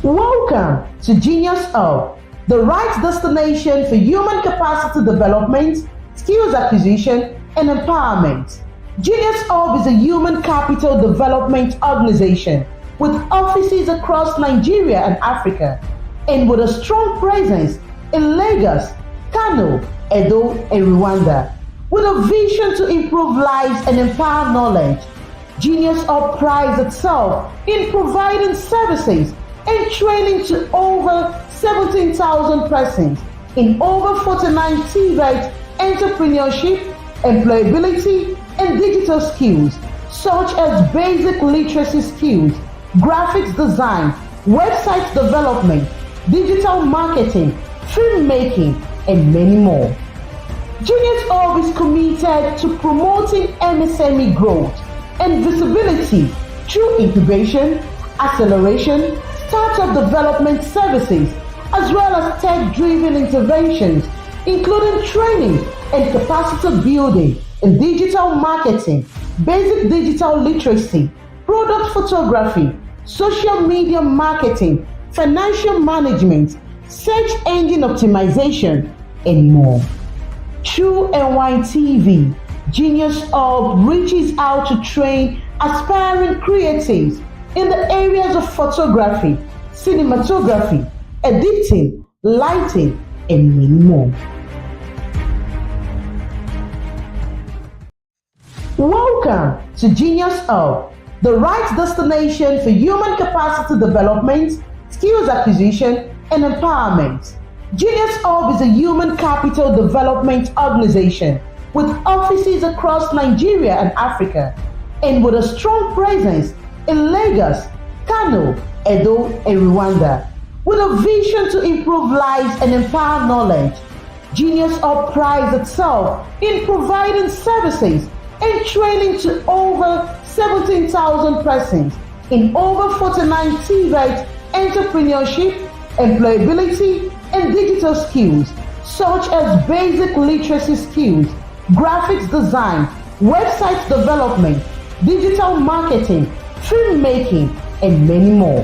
Welcome to Genius Hub, the right destination for human capacity development, skills acquisition, and empowerment. Genius Hub is a human capital development organization with offices across Nigeria and Africa, and with a strong presence in Lagos, Kano, Edo, and Rwanda. With a vision to improve lives and empower knowledge, Genius Hub prides itself in providing services and training to over 17,000 persons in over 49 TVET entrepreneurship, employability, and digital skills such as basic literacy skills, graphics design, website development, digital marketing, filmmaking, and many more. Genius Hub is committed to promoting MSME growth and visibility through incubation, acceleration, startup development services, as well as tech-driven interventions, including training and capacity building in digital marketing, basic digital literacy, product photography, social media marketing, financial management, search engine optimization, and more. Through NYTV, Genius Hub reaches out to train aspiring creatives in the areas of photography, cinematography, editing, lighting, and many more. Welcome to Genius Hub, the right destination for human capacity development, skills acquisition, and empowerment. Genius Hub is a human capital development organization with offices across Nigeria and Africa, and with a strong presence in Lagos, Kano, Edo, and Rwanda. With a vision to improve lives and empower knowledge, Genius Hub prides itself in providing services and training to over 17,000 persons in over 49 TVET entrepreneurship, employability, and digital skills such as basic literacy skills, graphics design, website development, digital marketing, filmmaking, and many more.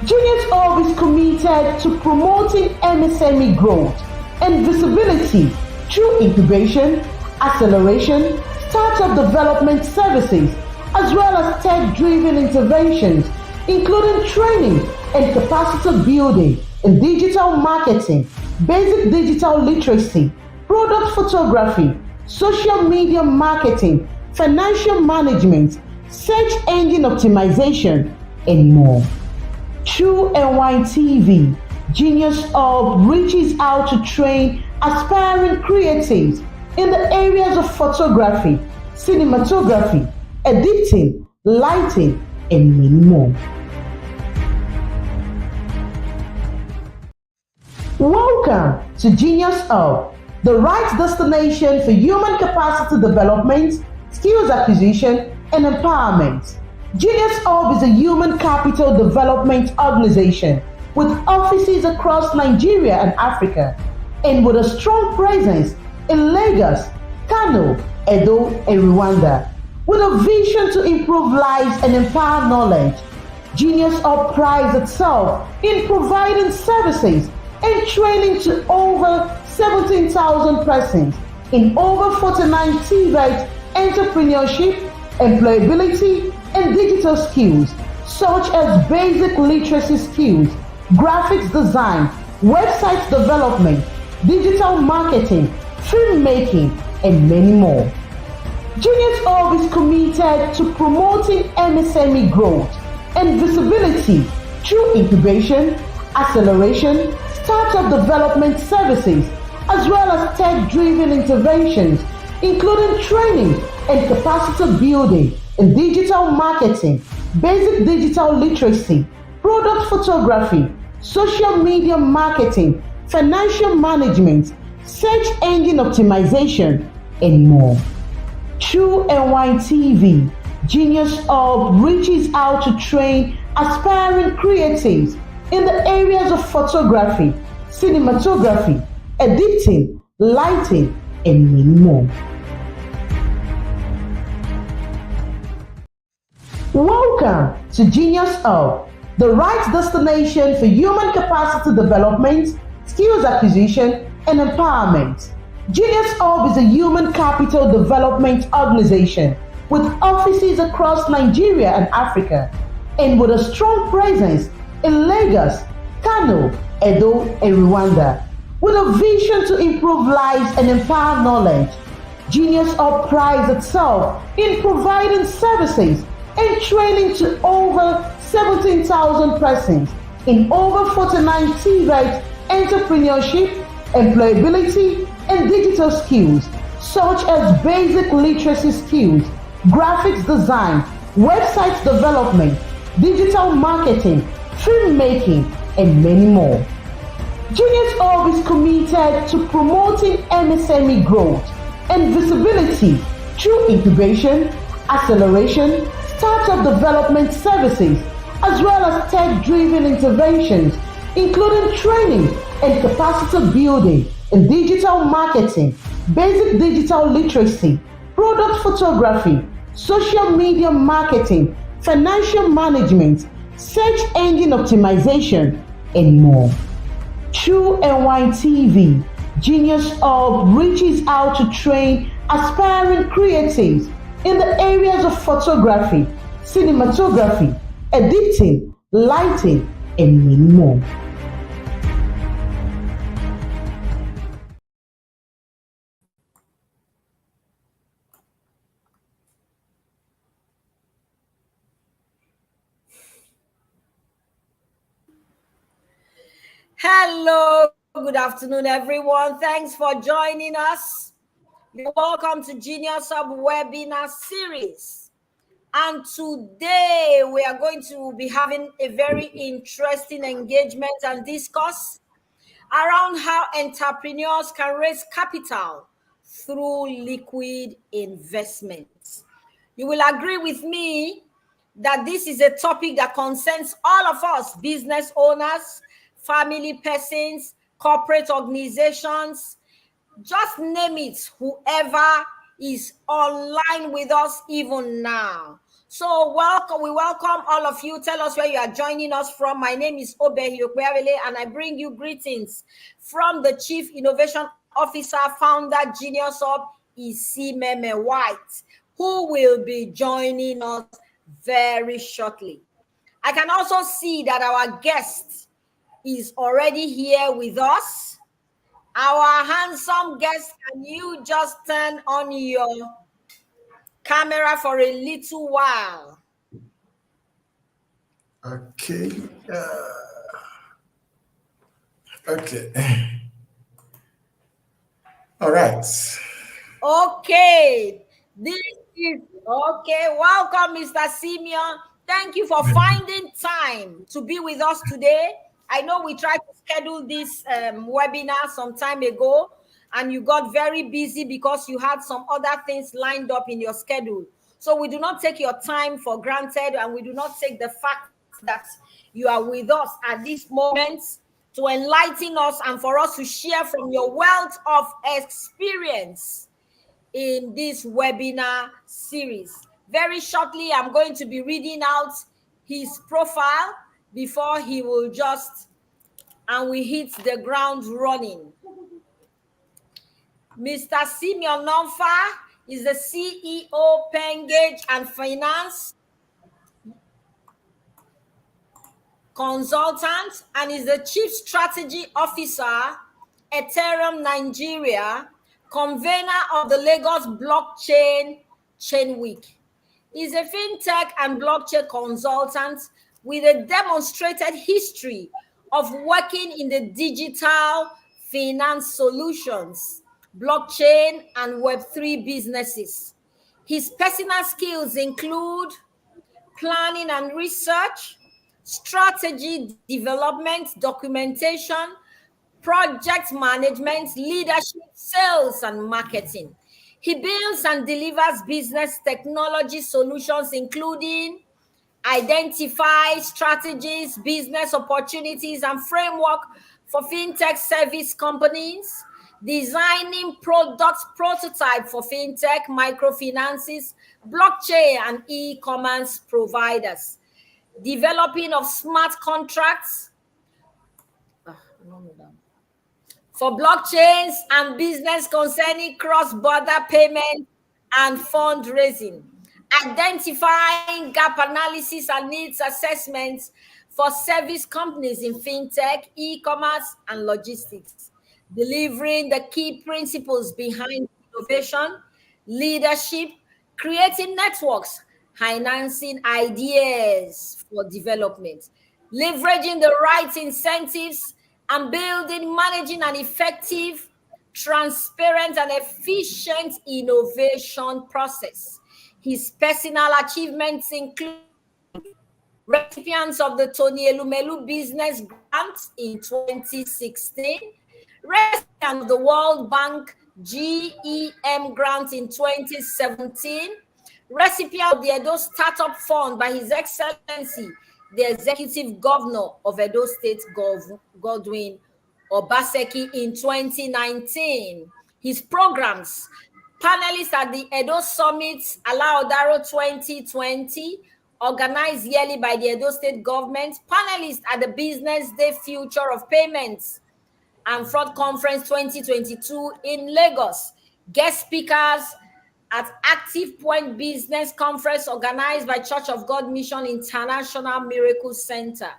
Genius Hub is committed to promoting MSME growth and visibility through incubation, acceleration, startup development services, as well as tech-driven interventions, including training and capacity building in digital marketing, basic digital literacy, product photography, social media marketing, financial management, search engine optimization, and more. Through NYTV, Genius Hub reaches out to train aspiring creatives in the areas of photography, cinematography, editing, lighting, and many more. Welcome to Genius Hub, the right destination for human capacity development, skills acquisition, and empowerment. Genius Hub is a human capital development organization with offices across Nigeria and Africa, and with a strong presence in Lagos, Kano, Edo, and Rwanda. With a vision to improve lives and empower knowledge, Genius Hub prides itself in providing services and training to over 17,000 persons in over 49 TVET entrepreneurship, employability, and digital skills such as basic literacy skills, graphics design, website development, digital marketing, filmmaking, and many more. Genius Hub is committed to promoting MSME growth and visibility through incubation, acceleration, startup development services, as well as tech-driven interventions, including training and capacity building in digital marketing, basic digital literacy, product photography, social media marketing, financial management, search engine optimization, and more. Through NYTV, Genius Hub reaches out to train aspiring creatives in the areas of photography, cinematography, editing, lighting, and many more. Welcome to Genius Hub, the right destination for human capacity development, skills acquisition, and empowerment. Genius Hub is a human capital development organization with offices across Nigeria and Africa, and with a strong presence in Lagos, Kano, Edo, and Rwanda. With a vision to improve lives and empower knowledge, Genius Hub prides itself in providing services and training to over 17,000 persons in over 49 TVET entrepreneurship, employability, and digital skills such as basic literacy skills, graphics design, website development, digital marketing, filmmaking, and many more. Genius Hub is committed to promoting MSME growth and visibility through incubation, acceleration, startup development services, as well as tech-driven interventions, including training and capacity building in digital marketing, basic digital literacy, product photography, social media marketing, financial management, search engine optimization, and more. Through NYTV, Genius Hub reaches out to train aspiring creatives in the areas of photography, cinematography, editing, lighting, and many more. Hello, good afternoon, everyone. Thanks for joining us. You're welcome to Genius Hub webinar series. And today we are going to be having a very interesting engagement and discuss around how entrepreneurs can raise capital through liquid investments. You will agree with me that this is a topic that concerns all of us, business owners, family persons, corporate organizations, just name it, whoever is online with us even now. So we welcome all of you. Tell us where you are joining us from. My name is Obehi Okwewele, and I bring you greetings from the Chief Innovation Officer, Founder, Genius Hub, Isimeme White, who will be joining us very shortly. I can also see that our guest is already here with us. Our handsome guest, can you just turn on your camera for a little while? Okay. Okay. All right. Okay. This is okay. Welcome, Mr. Simeon. Thank you for finding time to be with us today. I know we tried to schedule this webinar some time ago, and you got very busy because you had some other things lined up in your schedule. So we do not take your time for granted, and we do not take the fact that you are with us at this moment to enlighten us and for us to share from your wealth of experience in this webinar series. Very shortly, I'm going to be reading out his profile before he will and we hit the ground running. Mr. Simeon Nomfa is the CEO, Pengage and Finance Consultant, and is the Chief Strategy Officer, Ethereum Nigeria, convener of the Lagos Blockchain Chain Week. He's a fintech and blockchain consultant with a demonstrated history of working in the digital finance solutions, blockchain, and Web3 businesses. His personal skills include planning and research, strategy development, documentation, project management, leadership, sales, and marketing. He builds and delivers business technology solutions, including identify strategies, business opportunities, and framework for fintech service companies, designing products prototype for fintech, microfinances, blockchain, and e-commerce providers. developing of smart contracts for blockchains and business concerning cross-border payment and fundraising, identifying gap analysis and needs assessments for service companies in fintech, e-commerce, and logistics, delivering the key principles behind innovation, leadership, creating networks, financing ideas for development, leveraging the right incentives, and building, managing an effective, transparent, and efficient innovation process. His personal achievements include recipients of the Tony Elumelu Business Grant in 2016, recipient of the World Bank GEM Grant in 2017, recipient of the Edo Startup Fund by His Excellency, the Executive Governor of Edo State, Godwin Obaseki, in 2019. His programs: panelist at the Edo Summit Alaodaro 2020, organized yearly by the Edo State government, panelist at the Business Day Future of Payments and Fraud Conference 2022 in Lagos, guest speakers at Active Point Business Conference organized by Church of God Mission International Miracle Center,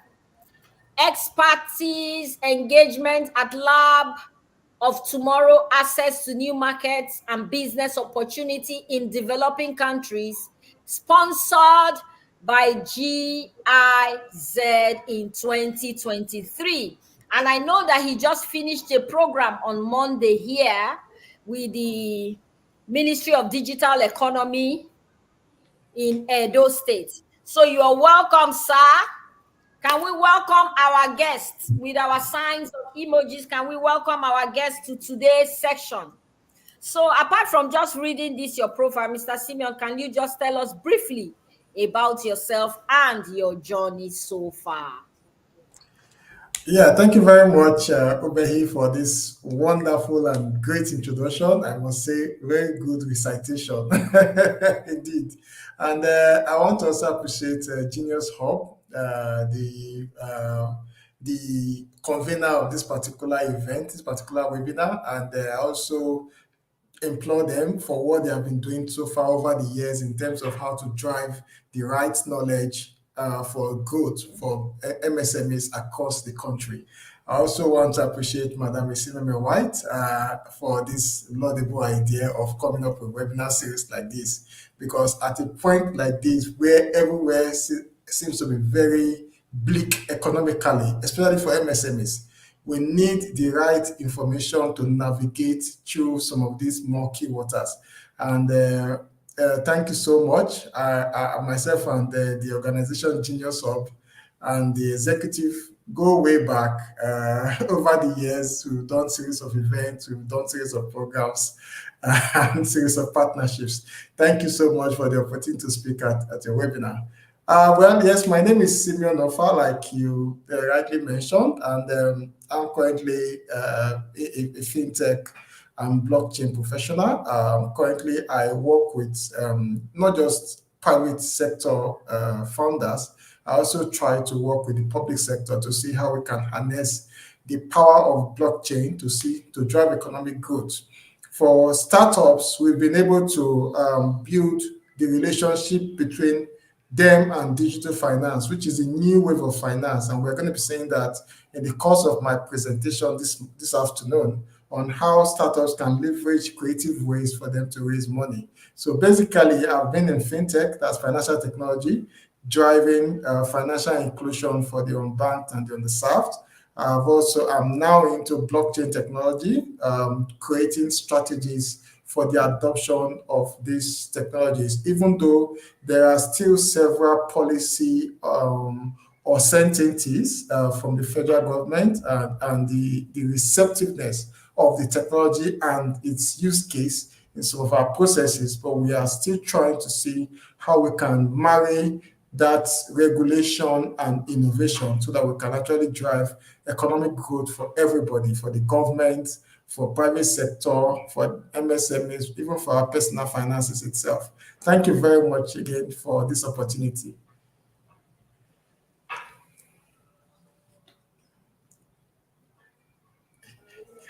expertise engagement at Lab of Tomorrow, access to new markets and business opportunity in developing countries, sponsored by GIZ in 2023. And I know that he just finished a program on Monday here with the Ministry of Digital Economy in Edo State. So you are welcome, sir. Can we welcome our guests with our signs of emojis? Can we welcome our guests to today's section? So apart from just reading this, your profile, Mr. Simeon, can you just tell us briefly about yourself and your journey so far? Yeah, thank you very much, Obehi, for this wonderful and great introduction. I must say, very good recitation, indeed. And I want to also appreciate Genius Hub, the convener of this particular event, this particular webinar, and I also implore them for what they have been doing so far over the years in terms of how to drive the right knowledge for growth for MSMEs across the country. I also want to appreciate Madam Isinome White for this laudable idea of coming up with a webinar series like this, because at a point like this, where everywhere seems to be very bleak economically, especially for MSMEs, we need the right information to navigate through some of these murky waters. And thank you so much. I myself and the organization Genius Hub and the executive go way back over the years. We've done series of events, we've done series of programs, and series of partnerships. Thank you so much for the opportunity to speak at your webinar. Well, yes, my name is Simeon Ofa, like you rightly mentioned, and I'm currently a fintech and blockchain professional. Currently, I work with not just private sector founders. I also try to work with the public sector to see how we can harness the power of blockchain to drive economic growth. For startups, we've been able to build the relationship between them and digital finance, which is a new wave of finance. And we're going to be saying that in the course of my presentation this afternoon on how startups can leverage creative ways for them to raise money. So basically, I've been in fintech, that's financial technology, driving financial inclusion for the unbanked and the underserved. I'm now into blockchain technology, creating strategies for the adoption of these technologies, even though there are still several policy uncertainties from the federal government and the receptiveness of the technology and its use case in some of our processes, but we are still trying to see how we can marry that regulation and innovation so that we can actually drive economic growth for everybody, for the government, for private sector, for MSMEs, even for our personal finances itself. Thank you very much again for this opportunity.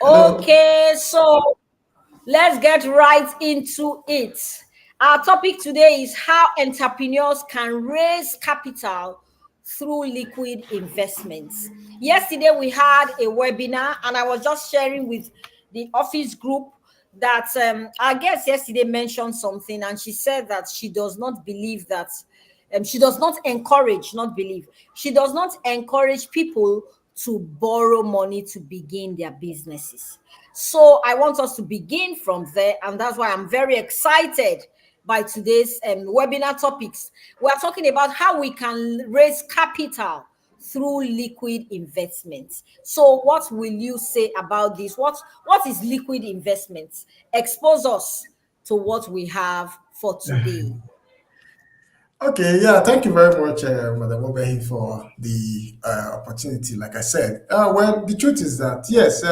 Hello. Okay, so let's get right into it. Our topic today is how entrepreneurs can raise capital through liquid investments. Yesterday, we had a webinar, and I was just sharing with the office group that our guest yesterday mentioned something, and she said that she does not believe that. She does not encourage, not believe, she does not encourage people to borrow money to begin their businesses. So I want us to begin from there, and that's why I'm very excited by today's webinar topics. We are talking about how we can raise capital through liquid investments. So what will you say about this? What is liquid investments? Expose us to what we have for today. Okay, yeah, thank you very much, Madam Obehi, for the opportunity. Like I said, well, the truth is that yes,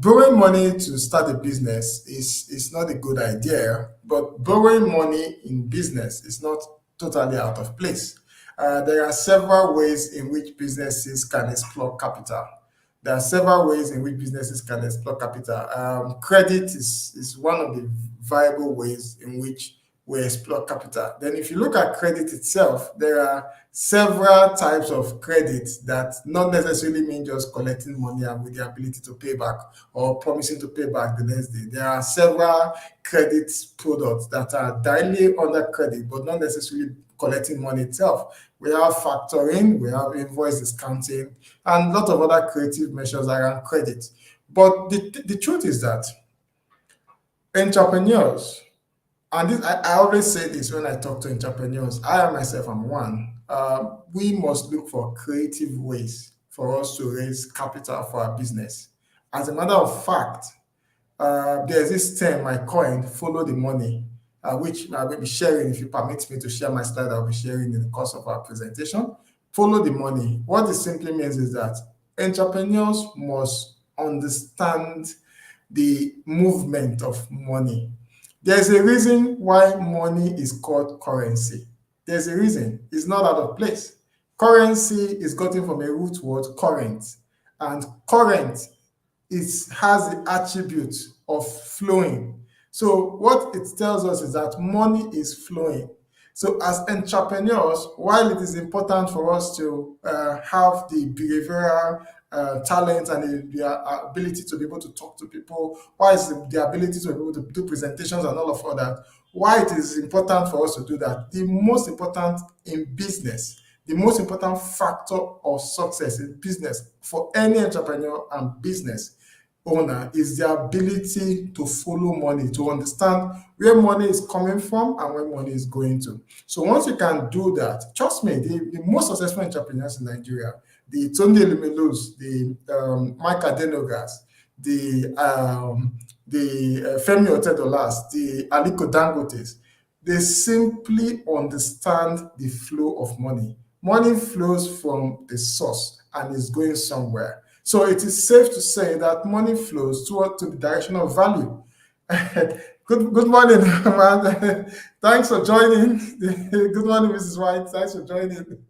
borrowing money to start a business is not a good idea, but borrowing money in business is not totally out of place. There are several ways in which businesses can explore capital. There are several ways in which businesses can explore capital. Credit is one of the viable ways in which we explore capital. Then if you look at credit itself, there are several types of credit that not necessarily mean just collecting money and with the ability to pay back or promising to pay back the next day. There are several credit products that are directly under credit, but not necessarily collecting money itself. We have factoring, we have invoice discounting, and a lot of other creative measures around credit. But the truth is that entrepreneurs, and this, I always say this when I talk to entrepreneurs, I myself am one. We must look for creative ways for us to raise capital for our business. As a matter of fact, there's this term I coined, follow the money, which I will be sharing. If you permit me to share my slide, I'll be sharing in the course of our presentation. Follow the money. What this simply means is that entrepreneurs must understand the movement of money. There's a reason why money is called currency. There's a reason. It's not out of place. Currency is gotten from a root word, current, and current has the attribute of flowing. So what it tells us is that money is flowing. So as entrepreneurs, while it is important for us to have the behavioral talent and the ability to be able to talk to people, why is the ability to be able to do presentations and all of that, why it is important for us to do that, the most important in business, the most important factor of success in business for any entrepreneur and business owner is the ability to follow money, to understand where money is coming from and where money is going to. So once you can do that, trust me, the most successful entrepreneurs in Nigeria, the Tunde Lumelus, the Mike Adenogas, the Femi Otedolas, the Aliko Dangotes, they simply understand the flow of money. Money flows from the source and is going somewhere. So it is safe to say that money flows to the direction of value. Good morning, man. Thanks for joining. Good morning, Mrs. White. Thanks for joining.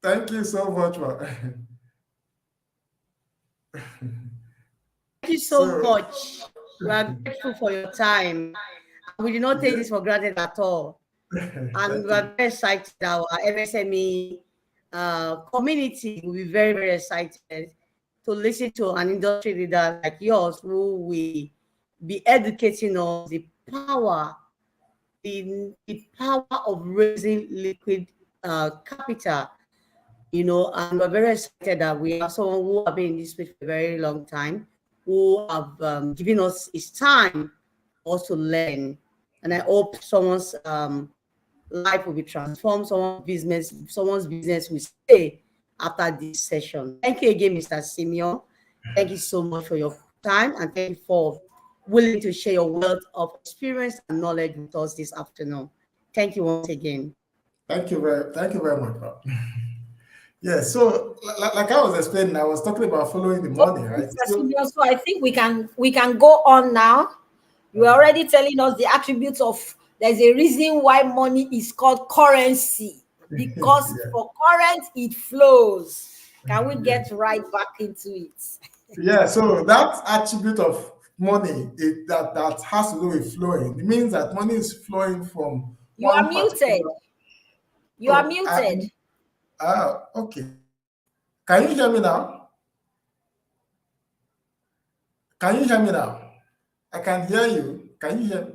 Thank you so much, man. Thank you so much. We are grateful for your time. We do not take this for granted at all. And we are very excited that our MSME community will be very, very excited to listen to an industry leader like yours who will be educating us the power of raising liquid capital, and we're very excited that we have someone who have been in this space for a very long time, who have given us his time also learn. And I hope someone's life will be transformed, someone's business will stay after this session. Thank you again, Mr. Simeon. Thank you so much for your time, and thank you for willing to share your wealth of experience and knowledge with us this afternoon. Thank you once again. Thank you very much, Bob. Yeah, so like I was explaining, I was talking about following the money, right? So I think we can go on now. You are already telling us the attributes of, there's a reason why money is called currency, because for current it flows. Can we get right back into it? Yeah, so that attribute of money that has to do with flowing. It means that money is flowing from You are one muted. particular. You are muted. Okay. Can you hear me now? Can you hear me now? I can hear you. Can you hear me?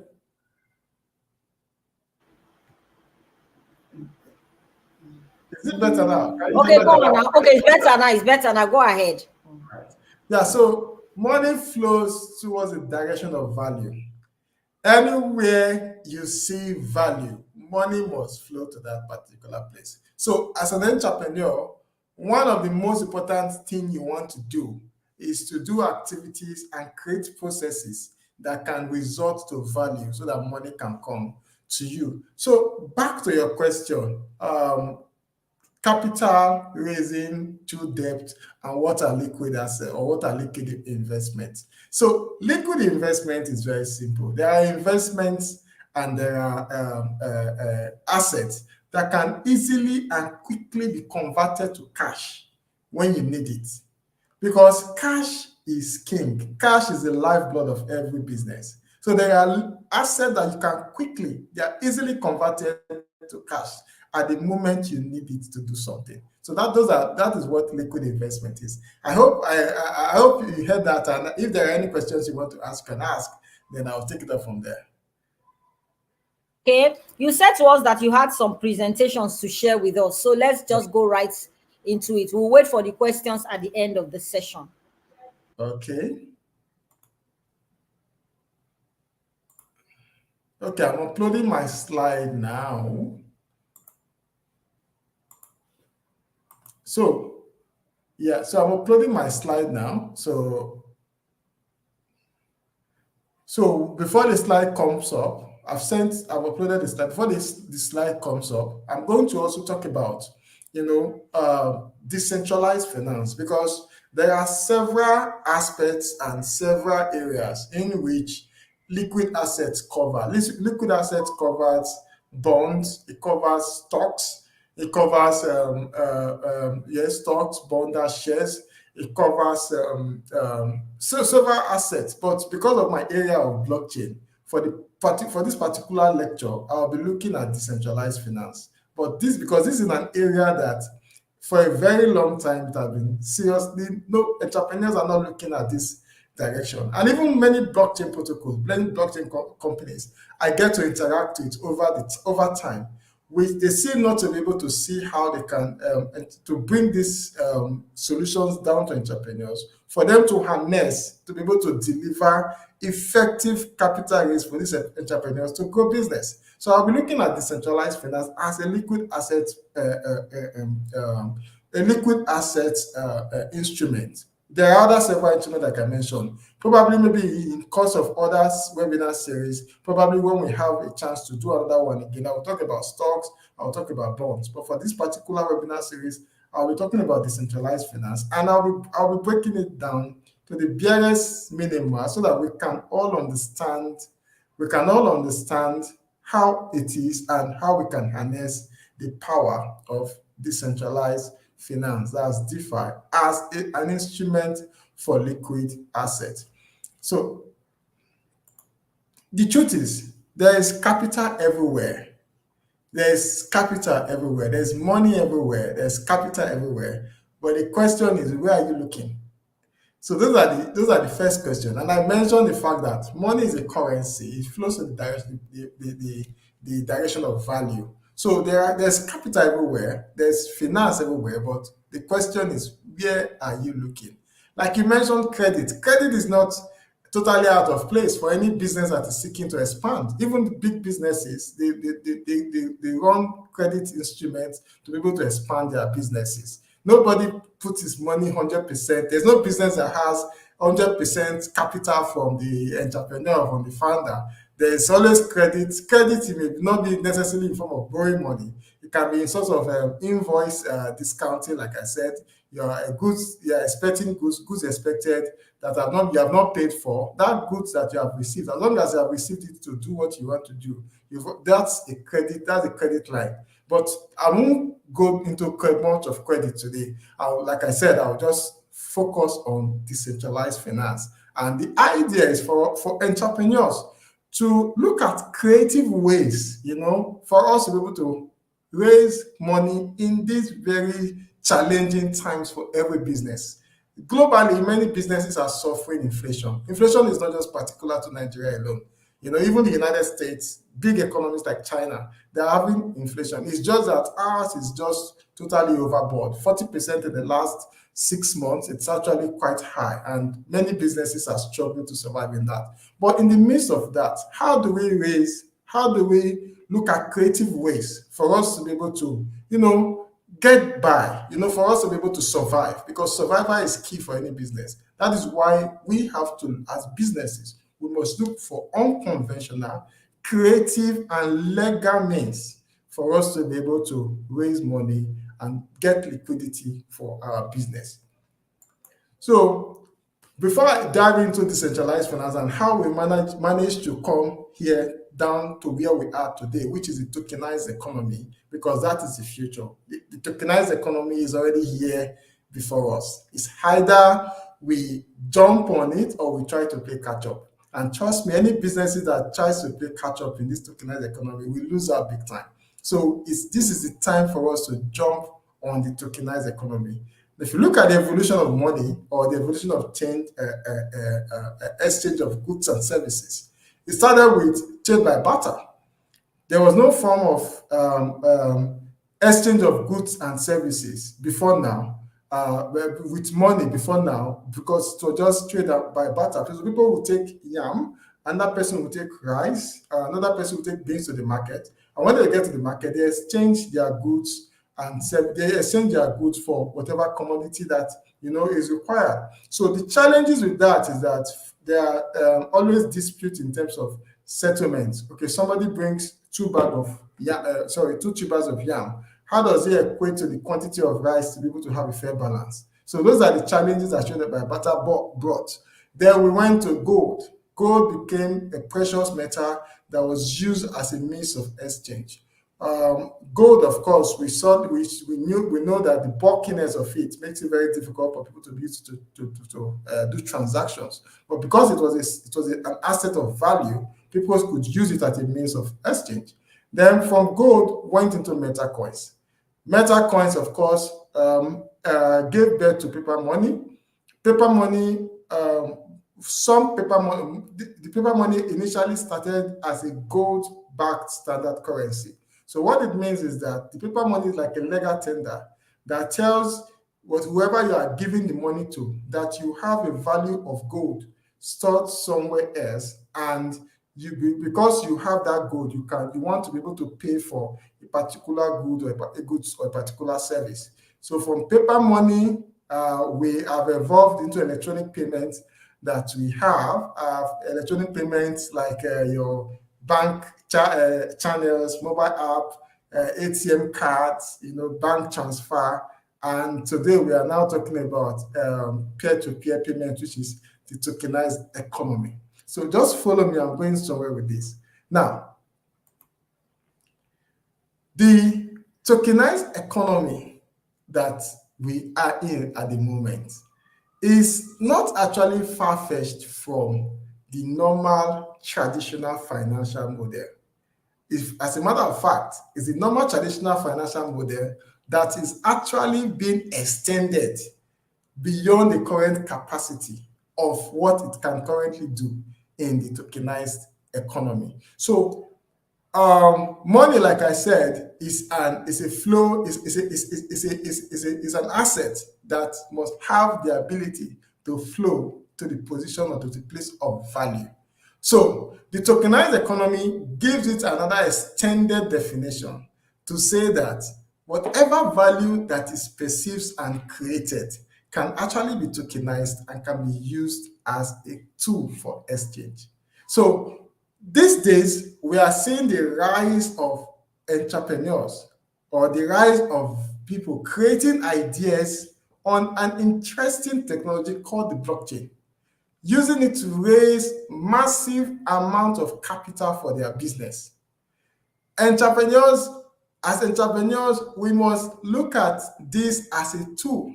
Is it better now? Can you Okay, hear go me on now. Okay, it's better now. It's better now. Go ahead. Right. Yeah, so money flows towards the direction of value. Anywhere you see value, money must flow to that particular place. So as an entrepreneur, one of the most important things you want to do is to do activities and create processes that can result to value so that money can come to you. So back to your question, capital raising through debt, and what are liquid assets or what are liquid investments. So liquid investment is very simple. There are investments and there are assets that can easily and quickly be converted to cash when you need it, because cash is king. Cash is the lifeblood of every business. So there are assets that you can quickly, they are easily converted to cash at the moment you need it to do something. So that is what liquid investment is. I hope you heard that, and if there are any questions you want to ask, you can ask, then I'll take it up from there. Okay, you said to us that you had some presentations to share with us, so let's just go right into it. We'll wait for the questions at the end of the session. Okay. Okay, I'm uploading my slide now. So, yeah, so I'm uploading my slide now. So before the slide comes up, I've uploaded the slide. Before the slide comes up, I'm going to also talk about, decentralized finance, because there are several aspects and several areas in which liquid assets cover. Liquid assets covers bonds, it covers stocks, it covers stocks, bonds, and shares. It covers several assets, but because of my area of blockchain, for this particular lecture, I'll be looking at decentralized finance. But because this is an area that for a very long time it has been seriously, no entrepreneurs are not looking at this direction. And even many blockchain protocols, many blockchain companies I get to interact with over time, which they seem not to be able to see how they can to bring these solutions down to entrepreneurs, for them to harness, to be able to deliver effective capital raise for these entrepreneurs to grow business. So I'll be looking at decentralized finance as a liquid asset, instrument. There are other several instruments like I mentioned. Probably maybe in course of other webinar series, probably when we have a chance to do another one again, I'll talk about stocks, I'll talk about bonds. But for this particular webinar series, I'll be talking about decentralized finance, and I'll be breaking it down to the barest minimum so that we can all understand how it is and how we can harness the power of decentralized finance, that's DeFi, as an instrument for liquid assets. So the truth is, there is capital everywhere. There's capital everywhere. There's money everywhere. There's capital everywhere. But the question is, where are you looking? So those are the first question. And I mentioned the fact that money is a currency. It flows in the direction of value. So there's capital everywhere, there's finance everywhere, but the question is, where are you looking? Like you mentioned, credit. Credit is not totally out of place for any business that is seeking to expand. Even big businesses, they run credit instruments to be able to expand their businesses. Nobody puts his money 100%. There's no business that has 100% capital from the entrepreneur, from the founder. There's always credit. Credit may not be necessarily in form of borrowing money. It can be in sort of invoice discounting, like I said. You're expecting goods expected that you have not paid for. That goods that you have received, as long as you have received it to do what you want to do, that's a credit line. But I won't go into much of credit today. Like I said, I'll just focus on decentralized finance. And the idea is for entrepreneurs to look at creative ways, for us to be able to raise money in these very challenging times for every business. Globally, many businesses are suffering inflation. Inflation is not just particular to Nigeria alone. Even the United States, big economies like China, they're having inflation. It's just that ours is just totally overboard. 40% in the last 6 months, it's actually quite high, and many businesses are struggling to survive in that. But in the midst of that, how do we look at creative ways for us to be able to, get by, for us to be able to survive? Because survival is key for any business. That is why we have to, as businesses, we must look for unconventional, creative, and legal means for us to be able to raise money and get liquidity for our business. So before I dive into decentralized finance and how we manage to come here down to where we are today, which is the tokenized economy, because that is the future. The tokenized economy is already here before us. It's either we jump on it or we try to play catch up. And trust me, any businesses that tries to play catch up in this tokenized economy will lose out big time. So this is the time for us to jump on the tokenized economy. If you look at the evolution of money or the evolution of exchange of goods and services, it started with trade by barter. There was no form of exchange of goods and services before now, with money before now, because it was just trade by barter. So people would take yam, another person would take rice, another person would take beans to the market. And when they get to the market, they exchange their goods they exchange their goods for whatever commodity that is required. So the challenges with that is that there are always disputes in terms of settlements. Okay, somebody brings 2 tubers of yam. How does it equate to the quantity of rice to be able to have a fair balance? So those are the challenges that Trade by Barter brought. Then we went to gold. Gold became a precious metal that was used as a means of exchange. Gold, of course, we know that the bulkiness of it makes it very difficult for people to be used to do transactions. But because it was an asset of value, people could use it as a means of exchange. Then from gold went into metal coins. Metal coins, of course, gave birth to paper money. Paper money, the paper money initially started as a gold-backed standard currency. So what it means is that the paper money is like a legal tender that tells whoever you are giving the money to that you have a value of gold stored somewhere else, and because you have that gold, you want to be able to pay for a particular good or a particular service. So from paper money, we have evolved into electronic payments that we have. Electronic payments like your bank channels, mobile app, ATM cards, bank transfer. And today we are now talking about peer-to-peer payment, which is the tokenized economy. So just follow me, I'm going somewhere with this. Now, the tokenized economy that we are in at the moment is not actually far-fetched from the normal traditional financial model. As a matter of fact, it's the normal traditional financial model that is actually being extended beyond the current capacity of what it can currently do in the tokenized economy. So money, like I said, is an asset that must have the ability to flow to the position or to the place of value. So the tokenized economy gives it another extended definition to say that whatever value that is perceived and created can actually be tokenized and can be used as a tool for exchange. So these days, we are seeing the rise of entrepreneurs or the rise of people creating ideas on an interesting technology called the blockchain, using it to raise massive amount of capital for their business. Entrepreneurs as entrepreneurs, we must look at this as a tool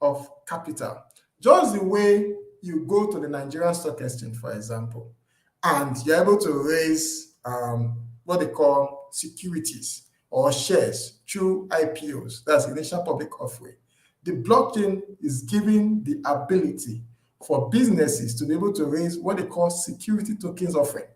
of capital. Just the way you go to the Nigerian Stock Exchange, for example, and you're able to raise what they call securities or shares through IPOs, that's initial public offering. The blockchain is giving the ability for businesses to be able to raise what they call security tokens offering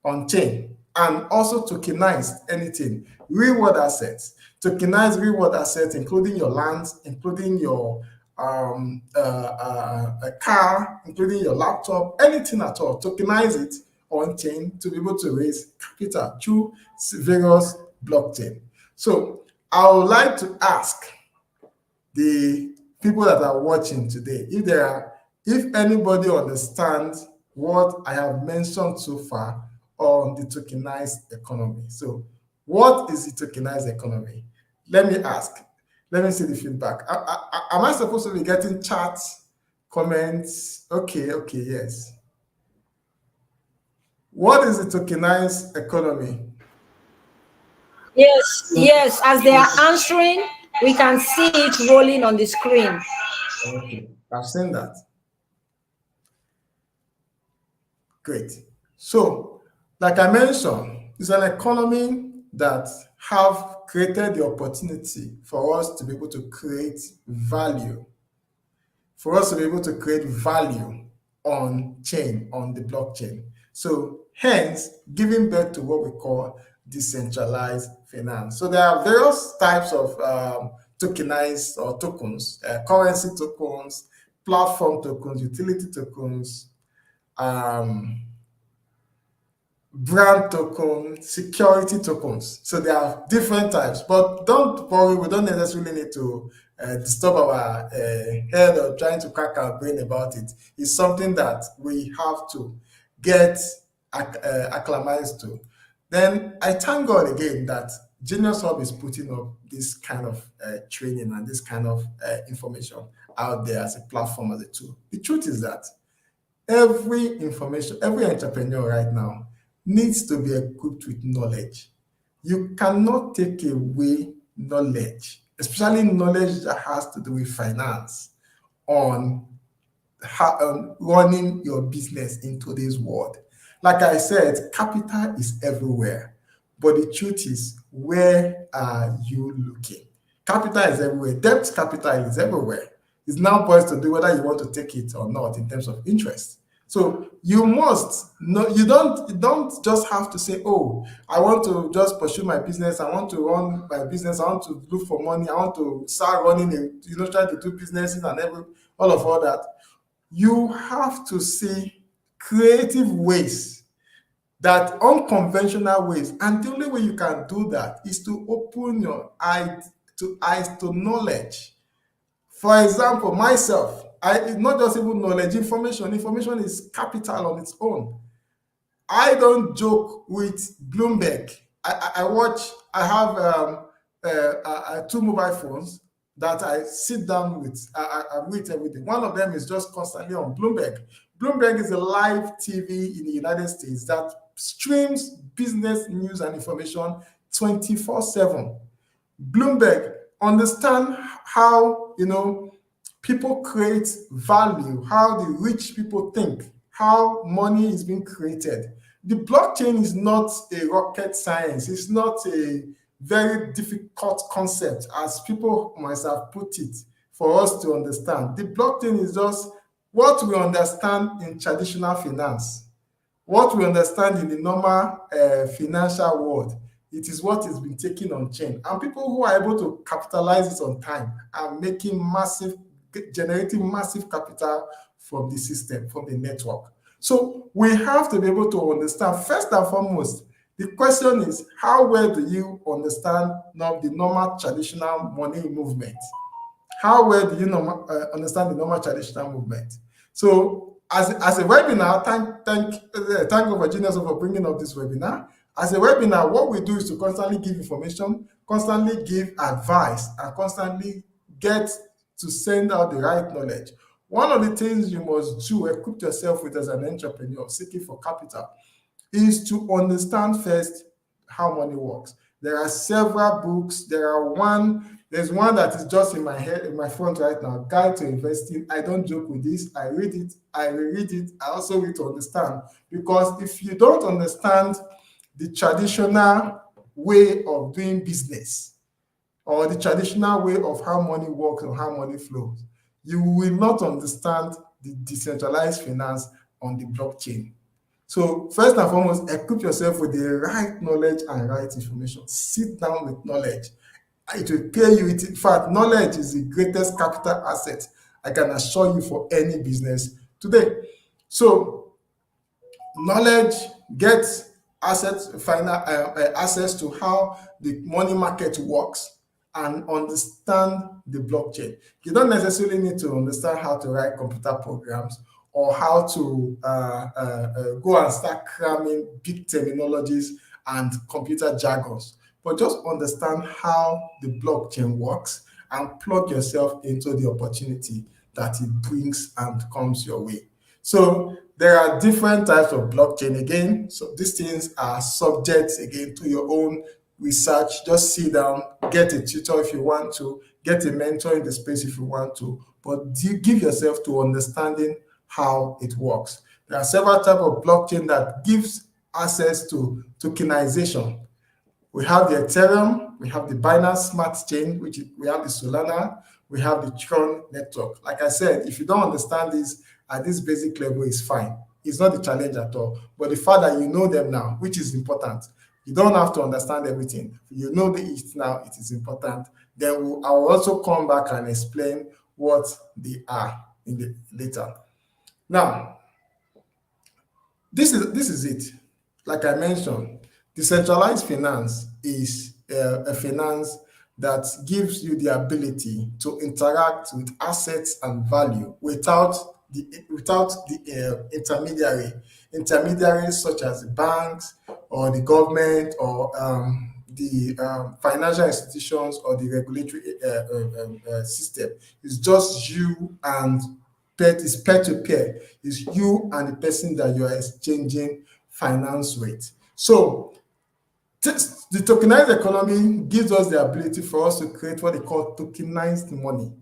on chain, and also tokenize anything, reward assets, tokenize reward assets, including your lands, including your a car, including your laptop, anything at all, tokenize it on chain to be able to raise capital through various blockchain. So I would like to ask the people that are watching today, if anybody understands what I have mentioned so far on the tokenized economy. So what is the tokenized economy? Let me ask. Let me see the feedback. Am I supposed to be getting chats, comments? Okay, yes. What is the tokenized economy? Yes, as they are answering, we can see it rolling on the screen. Okay, I've seen that. Great. So, like I mentioned, it's an economy that have created the opportunity for us to be able to create value, on chain, on the blockchain. So hence, giving birth to what we call decentralized finance. So there are various types of tokenized or tokens, currency tokens, platform tokens, utility tokens, brand token, security tokens. So there are different types, but don't worry, we don't necessarily need to disturb our head or trying to crack our brain about it. It's something that we have to get acclimatized to. Then I thank God again that Genius Hub is putting up this kind of training and this kind of information out there as a platform, as a tool. The truth is that every entrepreneur right now needs to be equipped with knowledge. You cannot take away knowledge, especially knowledge that has to do with finance, on running your business in today's world. Like I said, capital is everywhere, but the truth is, where are you looking? Capital is everywhere. Debt capital is everywhere. It's now poised to do whether you want to take it or not in terms of interest. So you must know, you don't just have to say, oh, I want to just pursue my business, I want to run my business, I want to look for money, I want to start running, try to do businesses and all that. You have to see creative ways, that unconventional ways, and the only way you can do that is to open your eyes to knowledge. For example, myself, not just even knowledge, information is capital on its own. I don't joke with Bloomberg. I have 2 mobile phones that I sit down with. I'm with every day. One of them is just constantly on Bloomberg. Bloomberg is a live TV in the United States that streams business news and information 24/7. Bloomberg understand how people create value, how the rich people think, how money is being created. The blockchain is not a rocket science. It's not a very difficult concept, as people might have put it, for us to understand. The blockchain is just what we understand in traditional finance, what we understand in the normal financial world. It is what has been taken on chain. And people who are able to capitalize it on time are generating massive capital from the system, from the network. So we have to be able to understand, first and foremost, the question is, how well do you understand the normal traditional money movement? How well do you understand the normal traditional movement? So as a webinar, thank you for Genius for bringing up this webinar. As a webinar, what we do is to constantly give information, constantly give advice, and constantly get to send out the right knowledge. One of the things you must do, equip yourself with as an entrepreneur seeking for capital, is to understand first how money works. There are several books. There's one that is just in my head, in my front right now, Guide to Investing. I don't joke with this. I read it, I reread it. I also read to understand. Because if you don't understand the traditional way of doing business or the traditional way of how money works or how money flows, you will not understand the decentralized finance on the blockchain. So first and foremost, equip yourself with the right knowledge and right information. Sit down with knowledge. It will pay you. In fact, knowledge is the greatest capital asset I can assure you for any business today. So knowledge, get access to how the money market works and understand the blockchain. You don't necessarily need to understand how to write computer programs or how to go and start cramming big terminologies and computer jargons, but just understand how the blockchain works and plug yourself into the opportunity that it brings and comes your way. So there are different types of blockchain again. So these things are subject again to your own research. Just sit down, get a tutor if you want to, get a mentor in the space if you want to, but give yourself to understanding how it works. There are several types of blockchain that gives access to tokenization. We have the Ethereum, we have the Binance Smart Chain, we have the Solana, we have the Tron network. Like I said, if you don't understand this at this basic level, it's fine. It's not the challenge at all. But the fact that you know them now, which is important, you don't have to understand everything. You know it now, it is important. Then I will also come back and explain what they are in the later. Now, this is it. Like I mentioned, decentralized finance is a finance that gives you the ability to interact with assets and value without the intermediaries such as the banks or the government or the financial institutions or the regulatory system. It's just you and it's peer-to-peer. It's you and the person that you are exchanging finance with. So the tokenized economy gives us the ability for us to create what they call tokenized money.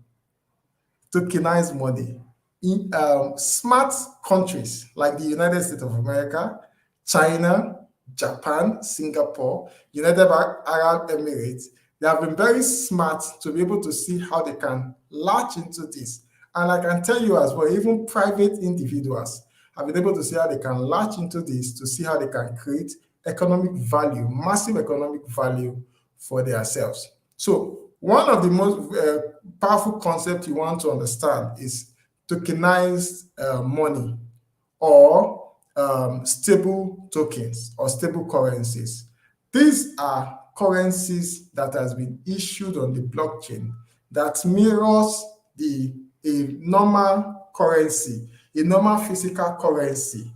Tokenized money. In smart countries like the United States of America, China, Japan, Singapore, United Arab Emirates, they have been very smart to be able to see how they can latch into this. And I can tell you as well, even private individuals have been able to see how they can latch into this to see how they can create economic value, massive economic value for themselves. So one of the most powerful concepts you want to understand is tokenized money or stable tokens or stable currencies. These are currencies that has been issued on the blockchain that mirrors a normal currency, a normal physical currency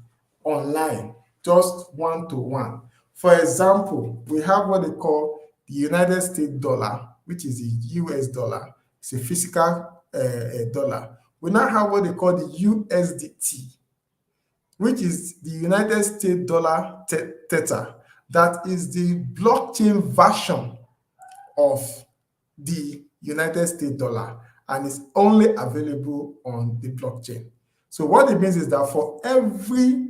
online, just one-to-one. For example, we have what they call the United States dollar, which is the US dollar. It's a physical dollar. We now have what they call the USDT, which is the United States dollar Tether. That is the blockchain version of the United States dollar, and it's only available on the blockchain. So what it means is that for every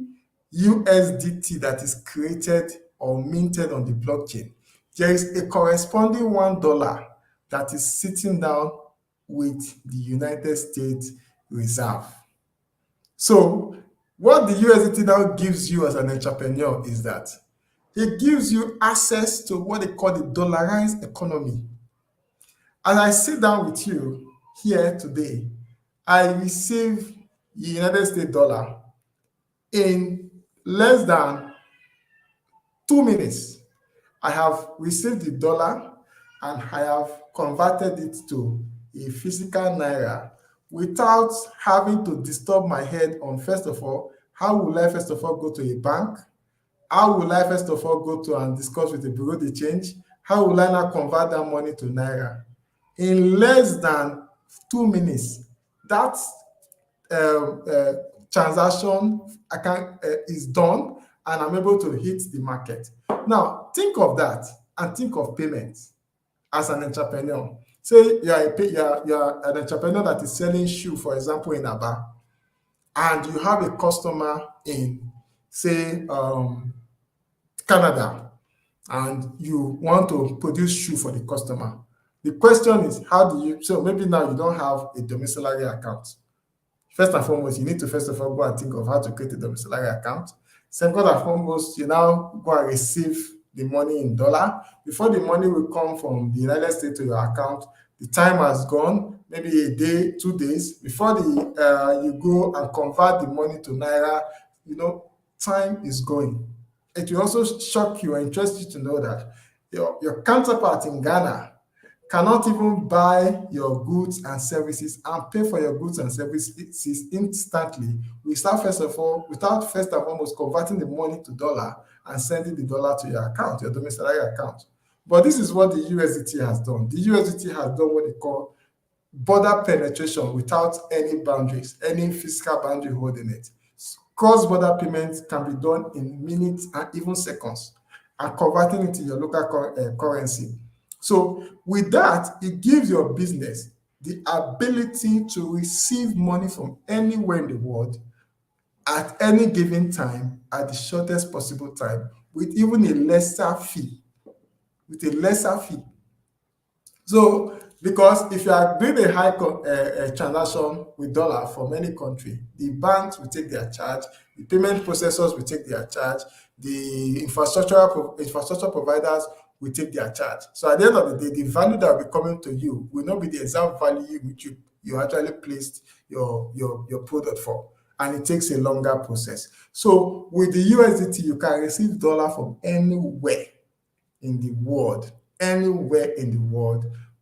USDT that is created or minted on the blockchain, there is a corresponding $1 that is sitting down with the United States Reserve. So what the USDT now gives you as an entrepreneur is that it gives you access to what they call the dollarized economy. As I sit down with you here today, I receive the United States dollar in less than 2 minutes. I have received the dollar and I have converted it to a physical naira without having to disturb my head on, first of all, how will I first of all go to a bank? How will I first of all go to and discuss with the Bureau de Change? How will I now convert that money to naira? In less than 2 minutes, that transaction is done and I'm able to hit the market. Now, think of that. and think of payments as an entrepreneur. Say you're an entrepreneur that is selling shoe, for example, in Aba, and you have a customer in, say, Canada, and you want to produce shoe for the customer. The question is, how do you, so maybe now you don't have a domiciliary account. First and foremost, you need to first of all go and think of how to create a domiciliary account. Second and foremost, you now go and receive the money in dollar. Before the money will come from the United States to your account, the time has gone, maybe a day, 2 days. Before you go and convert the money to Naira, time is going. It will also shock you and interest you to know that your counterpart in Ghana cannot even buy your goods and services and pay for your goods and services instantly without first and foremost converting the money to dollar and sending the dollar to your account, your domiciliary account. But this is what the USDT has done. The USDT has done what they call border penetration without any boundaries, any physical boundary holding it. Cross-border payments can be done in minutes and even seconds, and converting it to your local currency. So with that, it gives your business the ability to receive money from anywhere in the world at any given time at the shortest possible time with even a lesser fee. So, because if you are doing a high transaction with dollar from any country, the banks will take their charge, the payment processors will take their charge, the infrastructure providers will take their charge. So at the end of the day, the value that will be coming to you will not be the exact value which you actually placed your product for, and it takes a longer process. So with the USDT, you can receive dollar from anywhere in the world,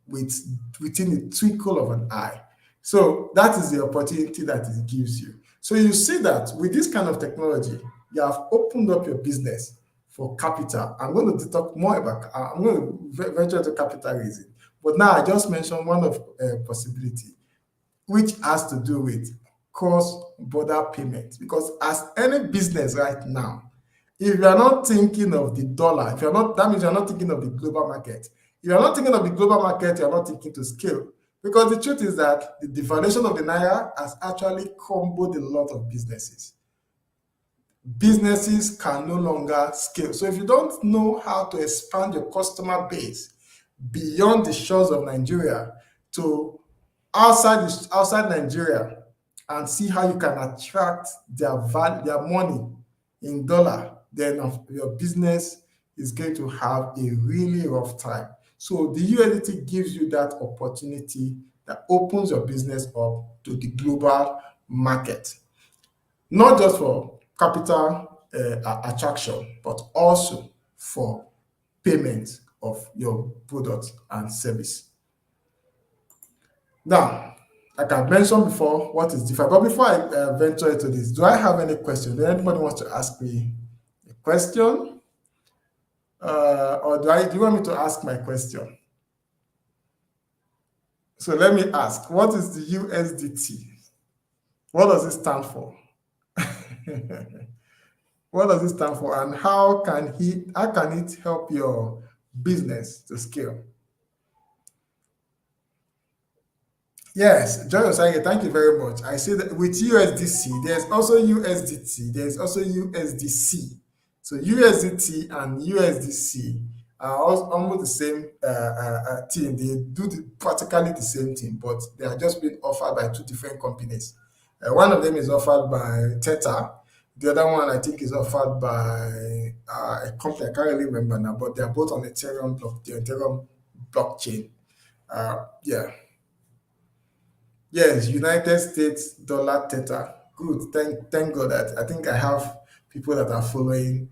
within a twinkle of an eye. So that is the opportunity that it gives you. So you see that with this kind of technology, you have opened up your business for capital. I'm going to talk more about, I'm going to venture into capital raising. But now I just mentioned one of possibility, which has to do with cross-border payments. Because as any business right now, if you are not thinking of the dollar, that means you're not thinking of the global market. If you're not thinking of the global market, you're not thinking to scale. Because the truth is that the devaluation of the Naira has actually crumbled a lot of businesses. Businesses can no longer scale. So if you don't know how to expand your customer base beyond the shores of Nigeria to outside Nigeria and see how you can attract their money in dollar, then your business is going to have a really rough time. So the USDT gives you that opportunity that opens your business up to the global market, not just for capital attraction, but also for payment of your product and service. Now, like I mentioned before, what is different? But before I venture into this, do I have any questions? Do anybody wants to ask me a question? Or do you want me to ask my question? So let me ask, what is the USDT? What does it stand for? What does it stand for, and how can it help your business to scale? Yes, Joy Osage, thank you very much. I see that with USDC, there's also USDT, there's also USDC. So USDT and USDC are almost the same thing. They do practically the same thing, but they are just being offered by two different companies. One of them is offered by Tether. The other one, I think, is offered by a company, I can't really remember now, but they're both on the Ethereum blockchain. Yeah. Yes, United States dollar Tether. Good. Thank God that I think I have people that are following.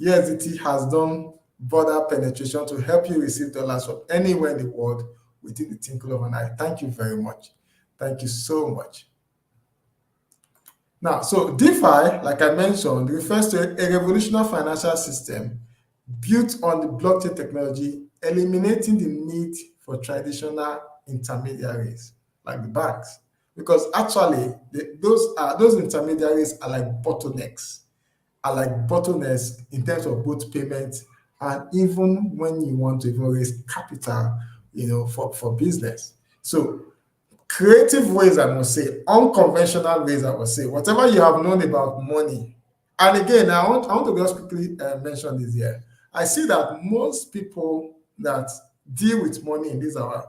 USDT has done border penetration to help you receive dollars from anywhere in the world within the twinkle of an eye. Thank you very much. Thank you so much. Now, so DeFi, like I mentioned, refers to a revolutionary financial system built on the blockchain technology, eliminating the need for traditional intermediaries like the banks, because actually those intermediaries are like bottlenecks in terms of both payment and even when you want to even raise capital, for business. So creative ways, I must say, unconventional ways, I must say, whatever you have known about money. And again, I want to just quickly mention this here. I see that most people that deal with money in this our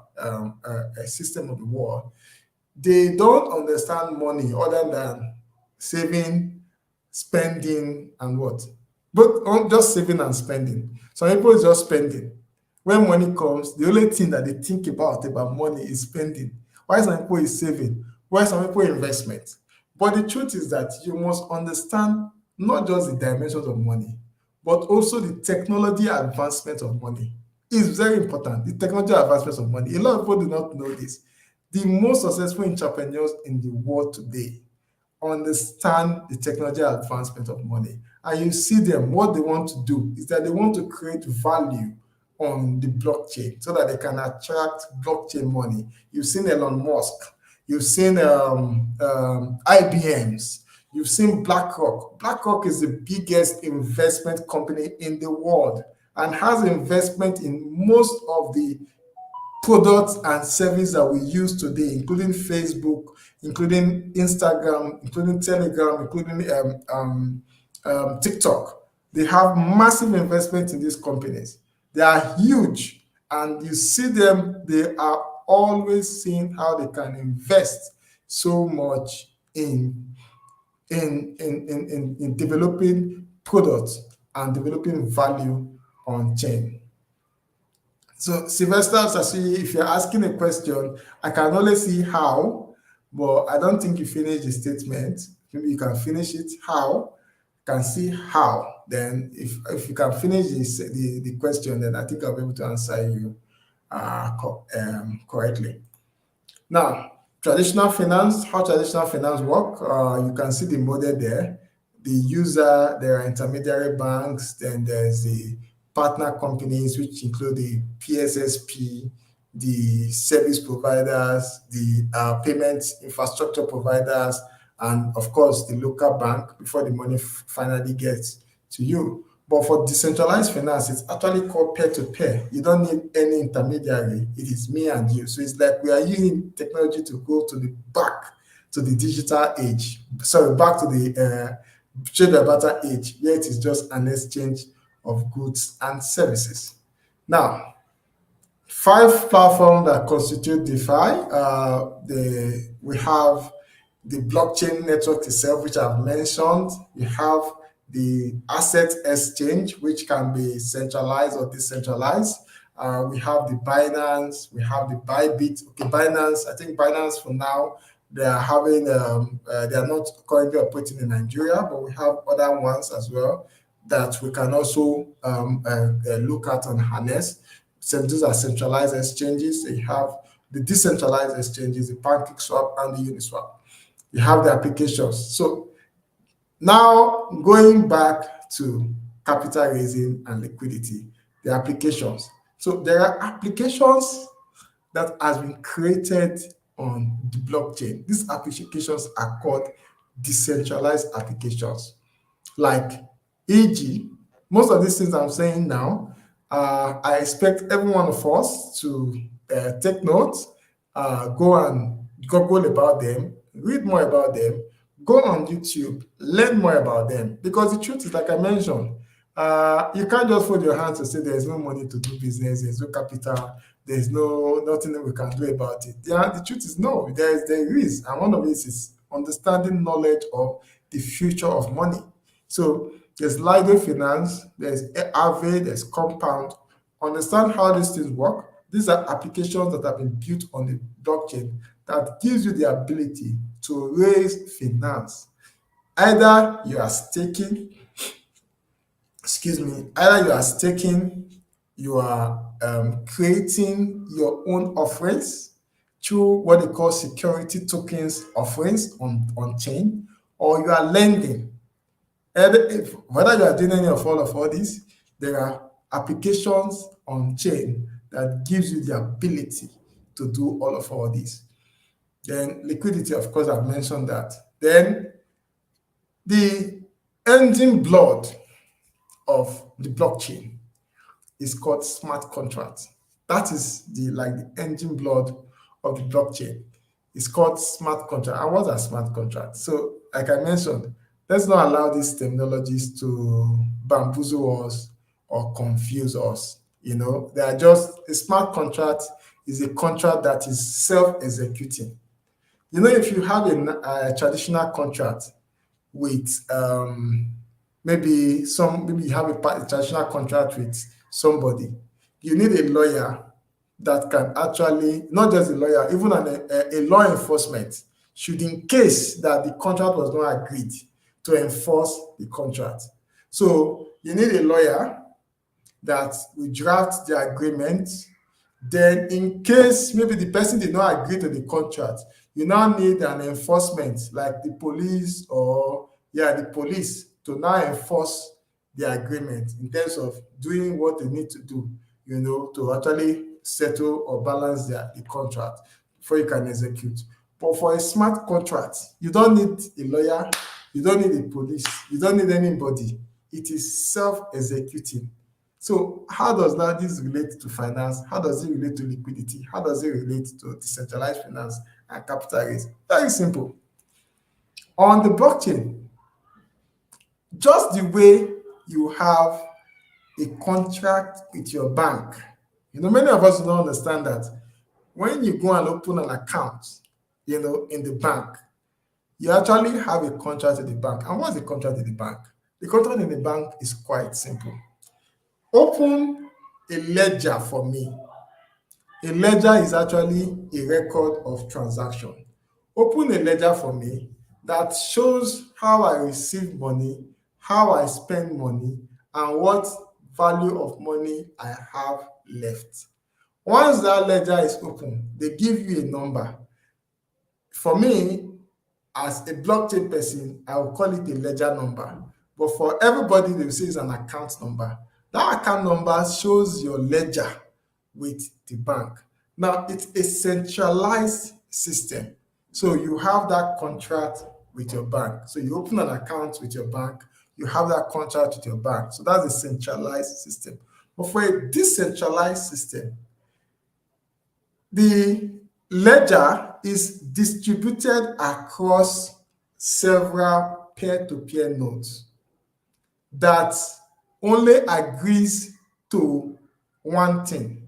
system of the world, they don't understand money other than saving, spending, and what? But just saving and spending. Some people is just spending. When money comes, the only thing that they think about money is spending. Why some people is saving? Why some people investment? But the truth is that you must understand not just the dimensions of money, but also the technology advancement of money. It's very important. The technology advancements of money. A lot of people do not know this. The most successful entrepreneurs in the world today understand the technology advancement of money. And you see them, what they want to do is that they want to create value on the blockchain so that they can attract blockchain money. You've seen Elon Musk, you've seen IBMs, you've seen BlackRock. BlackRock is the biggest investment company in the world and has investment in most of the products and services that we use today, including Facebook, including Instagram, including Telegram, including TikTok. They have massive investment in these companies. They are huge, and you see them, they are always seeing how they can invest so much in developing products and developing value on chain. So Sylvester, I see if you're asking a question, I can only see how, but I don't think you finished the statement. Maybe you can finish it. How? Can see how. Then if you can finish the question, then I think I'll be able to answer you correctly. Now, traditional finance, how traditional finance work, you can see the model there. The user, there are intermediary banks, then there's the partner companies, which include the PSSP, the service providers, the payment infrastructure providers, and of course, the local bank before the money finally gets to you. But for decentralized finance, it's actually called peer-to-peer. You don't need any intermediary. It is me and you. So it's like we are using technology to go to the back to the digital age. Sorry, back to the trade by barter age, where it is just an exchange of goods and services. Now, 5 platforms that constitute DeFi. We have the blockchain network itself, which I've mentioned. We have the asset exchange, which can be centralized or decentralized. We have the Binance, we have the Bybit. Okay, Binance, I think Binance for now, they are having, they are not currently operating in Nigeria, but we have other ones as well that we can also look at and harness. So these are centralized exchanges. They have the decentralized exchanges, the PancakeSwap and the Uniswap. You have the applications. So now going back to capital raising and liquidity, the applications. So there are applications that has been created on the blockchain. These applications are called decentralized applications. Like, e.g., most of these things I'm saying now, I expect every one of us to take notes, go and Google about them, read more about them, go on YouTube, learn more about them. Because the truth is, like I mentioned, you can't just fold your hands and say there's no money to do business, there's no capital, there's nothing that we can do about it. The truth is no, there is, and one of these is understanding knowledge of the future of money. So there's Lido Finance, there's Aave, there's Compound. Understand how these things work. These are applications that have been built on the blockchain that gives you the ability to raise finance. Either you are staking, you are creating your own offerings through what they call security tokens offerings on chain, or you are lending. Whether you are doing any of all these, there are applications on chain that gives you the ability to do all these. Then liquidity, of course, I've mentioned that. Then the engine blood of the blockchain, is called smart contract. That is the engine blood of the blockchain. It's called smart contract. And what are smart contracts? So, like I mentioned, let's not allow these terminologies to bamboozle us or confuse us. They are just a smart contract is a contract that is self-executing. If you have a traditional contract with maybe you have a traditional contract with somebody, you need a lawyer that can actually, not just a lawyer, even a law enforcement should, in case that the contract was not agreed, to enforce the contract. So you need a lawyer that will draft the agreement. Then in case maybe the person did not agree to the contract, you now need an enforcement like the police to now enforce the agreement in terms of doing what they need to do, to actually settle or balance the contract before you can execute. But for a smart contract, you don't need a lawyer, you don't need a police, you don't need anybody. It is self-executing. So how does this relate to finance? How does it relate to liquidity? How does it relate to decentralized finance and capital raise? Very simple. On the blockchain, just the way you have a contract with your bank, many of us don't understand that when you go and open an account, in the bank, you actually have a contract with the bank. And what's the contract with the bank? The contract in the bank is quite simple. Open a ledger for me. A ledger is actually a record of transaction. Open a ledger for me that shows how I receive money, how I spend money, and what value of money I have left. Once that ledger is open, they give you a number. For me, as a blockchain person, I will call it a ledger number. But for everybody, they will say it's an account number. That account number shows your ledger with the bank. Now, it's a centralized system. So you have that contract with your bank. So you open an account with your bank, you have that contract with your bank. So that's a centralized system. But for a decentralized system, the ledger is distributed across several peer-to-peer nodes that only agrees to one thing.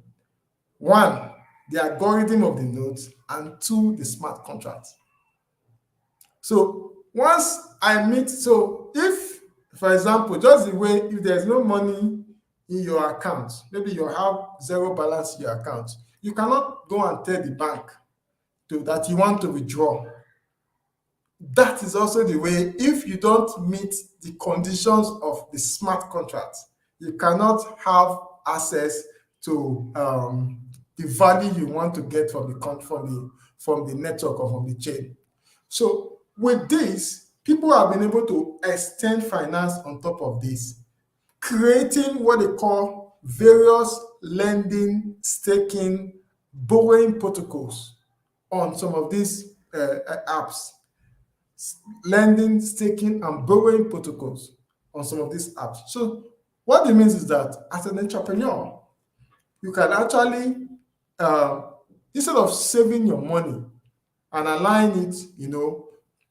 One, the algorithm of the nodes, and two, the smart contract. So once if, for example, just the way if there's no money in your account, maybe you have zero balance in your account, you cannot go and tell the bank that you want to withdraw. That is also the way, if you don't meet the conditions of the smart contract, you cannot have access to the value you want to get from the network or from the chain. So with this, people have been able to extend finance on top of this, creating what they call various lending, staking, borrowing protocols on some of these apps. Lending, staking, and borrowing protocols on some of these apps. So what it means is that as an entrepreneur, you can actually, instead of saving your money and align it,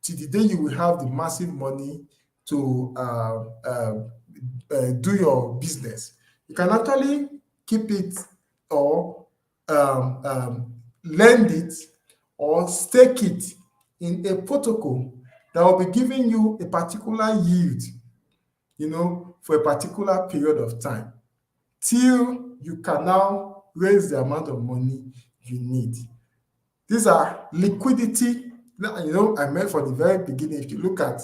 to the day you will have the massive money to do your business, you can actually keep it or lend it or stake it in a protocol that will be giving you a particular yield, for a particular period of time, till you can now raise the amount of money you need. These are liquidity. I meant for the very beginning, if you look at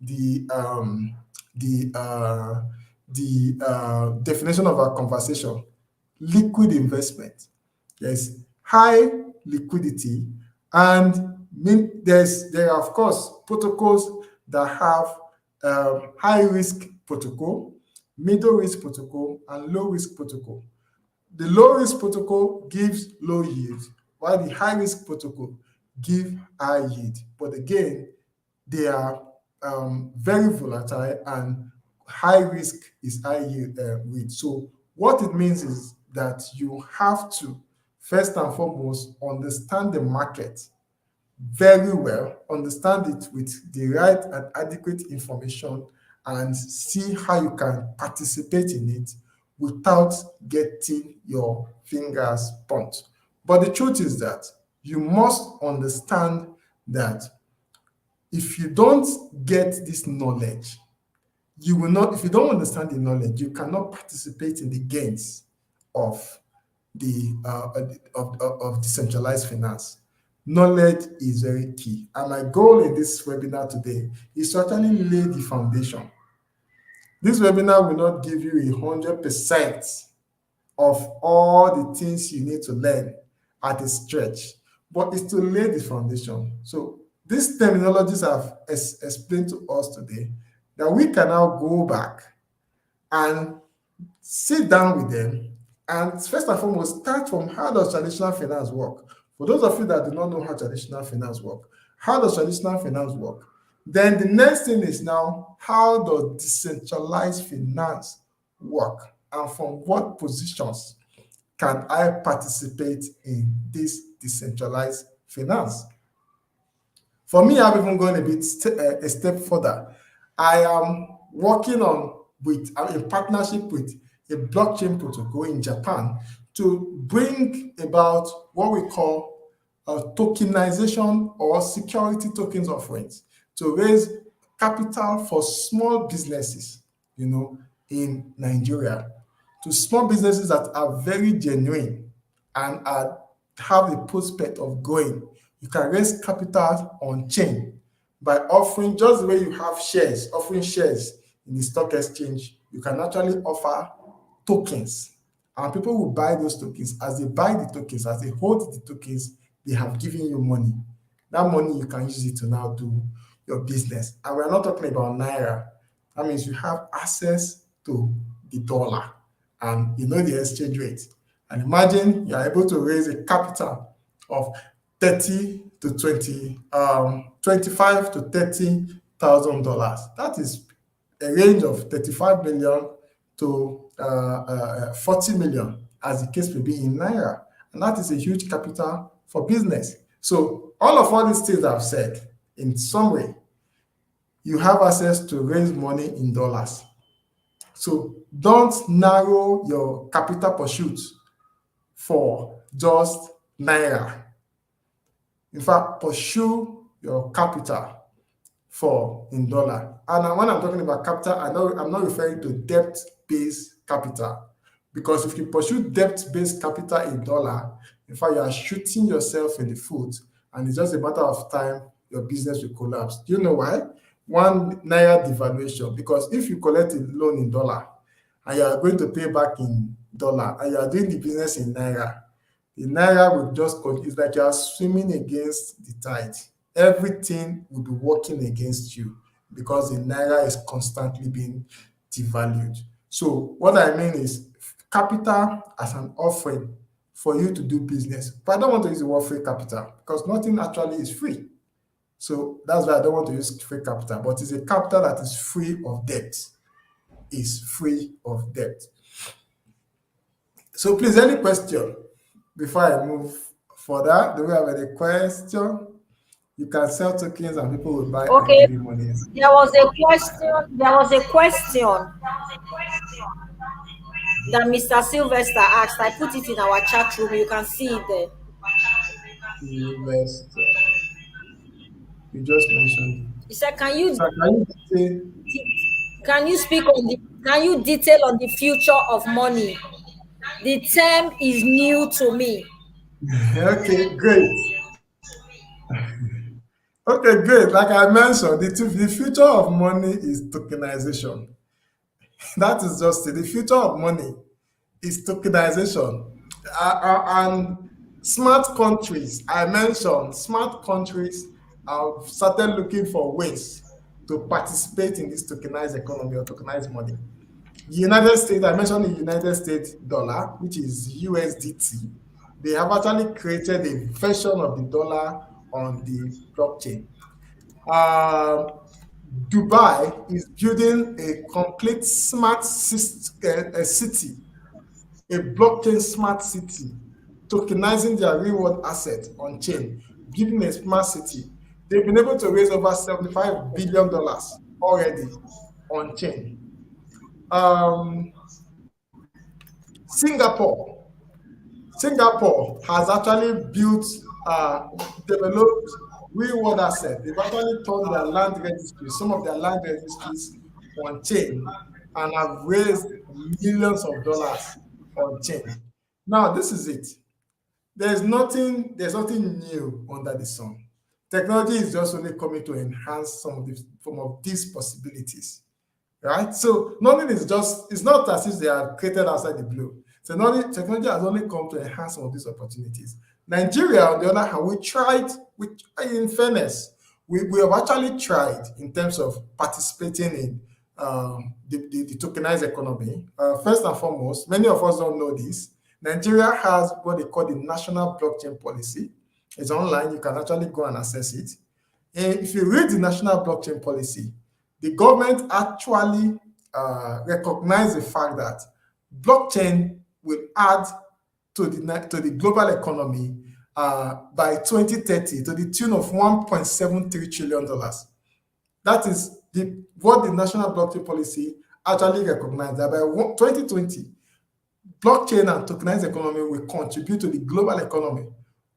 the definition of our conversation, liquid investment. Yes, high liquidity, and there are, of course, protocols that have high risk protocol, middle risk protocol, and low risk protocol. The low risk protocol gives low yield, while the high risk protocol gives high yield. But again, they are very volatile, and high risk is high yield. So What it means is that you have to, first and foremost, understand the market very well, understand it with the right and adequate information, and see how you can participate in it without getting your fingers burnt. But the truth is that you must understand that if you don't get this knowledge, you will not, if you don't understand the knowledge, you cannot participate in the gains of the of decentralized finance. Knowledge is very key. And my goal in this webinar today is to actually lay the foundation. This webinar will not give you 100% of all the things you need to learn at a stretch, but it's to lay the foundation. So these terminologies I've explained to us today, that we can now go back and sit down with them and first and foremost start from how does traditional finance work. For those of you that do not know how traditional finance work, how does traditional finance work? Then the next thing is now, how does decentralized finance work? And from what positions can I participate in this decentralized finance? For me, I've even gone a step further. I am working on I'm in partnership with a blockchain protocol in Japan to bring about what we call tokenization or security tokens offerings to raise capital for small businesses, in Nigeria, to small businesses that are very genuine and have the prospect of growing. You can raise capital on chain by offering, just the way you have shares, offering shares in the stock exchange, you can actually offer tokens, and people will buy those tokens. As they buy the tokens, as they hold the tokens, they have given you money. That money, you can use it to now do your business. And we're not talking about Naira. That means you have access to the dollar and you know the exchange rate. And imagine you're able to raise a capital of 30 to 20, 25 to $30,000. That is a range of 35 million to 40 million, as the case may be in Naira. And that is a huge capital for business. So all these things I've said, in summary, you have access to raise money in dollars. So don't narrow your capital pursuit for just Naira. In fact, pursue your capital in dollar. And when I'm talking about capital, I'm not referring to debt-based capital, because if you pursue debt-based capital in dollar, in fact, you are shooting yourself in the foot, and it's just a matter of time your business will collapse. Do you know why? One, Naira devaluation, because if you collect a loan in dollar and you are going to pay back in dollar and you are doing the business in Naira, the Naira will just, it's like you are swimming against the tide. Everything will be working against you because the Naira is constantly being devalued. So what I mean is capital as an offering for you to do business. But I don't want to use the word free capital because nothing actually is free. So that's why I don't want to use free capital, but it's a capital that is free of debt. Is free of debt. So please, any question before I move further? Do we have any question? You can sell tokens and people will buy and give you money. There was a question that Mr. Sylvester asked. I put it in our chat room. You can see it there. Sylvester. You just mentioned. He said, can you detail on the future of money? The term is new to me. Okay, great. Okay, great. Like I mentioned, the future of money is tokenization. That is just it. The future of money is tokenization. And smart countries, I mentioned, smart countries have started looking for ways to participate in this tokenized economy or tokenized money. The United States, I mentioned the United States dollar, which is USDT. They have actually created a version of the dollar on the blockchain. Dubai is building a complete smart city a blockchain smart city, tokenizing their real-world asset on chain, building a smart city. They've been able to raise over $75 billion already on chain. Singapore has actually developed real-world assets. They've actually turned their land registries, some of their land registries on chain, and have raised millions of dollars on chain. Now, this is it. There's nothing new under the sun. Technology is just only coming to enhance some of these possibilities, right? So nothing is it's not as if they are created outside the blue. So technology has only come to enhance some of these opportunities. Nigeria, on the other hand, in fairness, we have actually tried in terms of participating in the tokenized economy. First and foremost, many of us don't know this. Nigeria has what they call the National Blockchain Policy. It's online. You can actually go and access it. And if you read the National Blockchain Policy, the government actually recognized the fact that blockchain will add to the global economy by 2030 to the tune of $1.73 trillion. That is what the National Blockchain Policy actually recognized, that by 2020, blockchain and tokenized economy will contribute to the global economy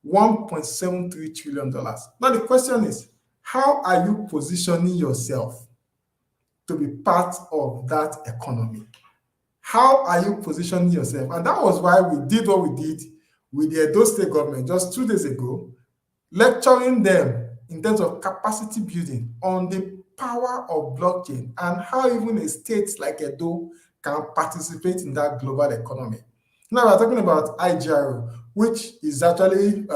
$1.73 trillion. Now the question is, how are you positioning yourself to be part of that economy? How are you positioning yourself? And that was why we did what we did with the Edo State government just 2 days ago, lecturing them in terms of capacity building on the power of blockchain and how even a state like Edo can participate in that global economy. Now we're talking about IGRO, which is actually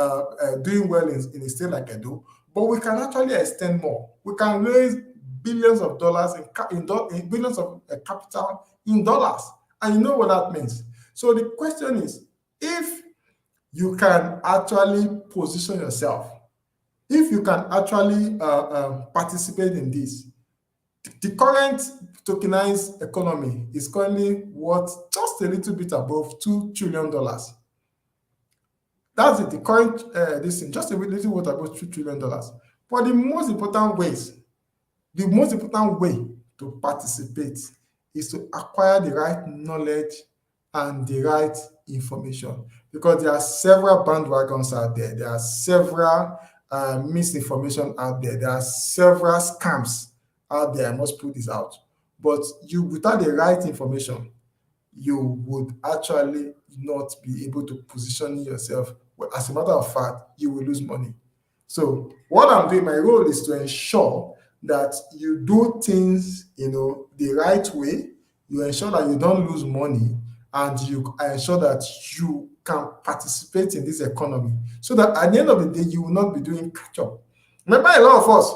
doing well in a state like Edo, but we can actually extend more. We can raise billions of dollars in billions of capital in dollars. And you know what that means. So the question is, if you can actually position yourself, if you can actually participate in this, the current tokenized economy is currently worth just a little bit above $2 trillion. That's it, the current just a little worth above $2 trillion. But the most important way to participate is to acquire the right knowledge and the right information, because there are several bandwagons out there. There are several misinformation out there. There are several scams out there. I must put this out. But without the right information, you would actually not be able to position yourself. As a matter of fact, you will lose money. So what I'm doing, my role is to ensure that you do things, the right way. You ensure that you don't lose money, and you ensure that you can participate in this economy, so that at the end of the day, you will not be doing catch-up. Remember, a lot of us,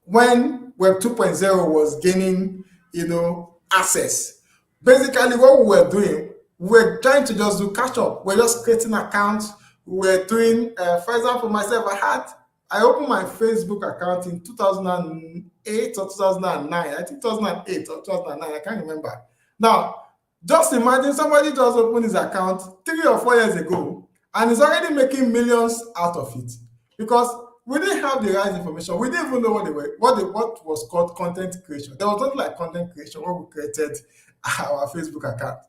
when Web 2.0 was gaining, access, basically what we were doing, we were trying to just do catch-up. We're just creating accounts. We were doing, for example, myself, I opened my Facebook account in 2008 or 2009. I think 2008 or 2009. I can't remember. Now, just imagine somebody just opened his account 3 or 4 years ago and is already making millions out of it, because we didn't have the right information. We didn't even know what was called content creation. There was nothing like content creation when we created our Facebook account.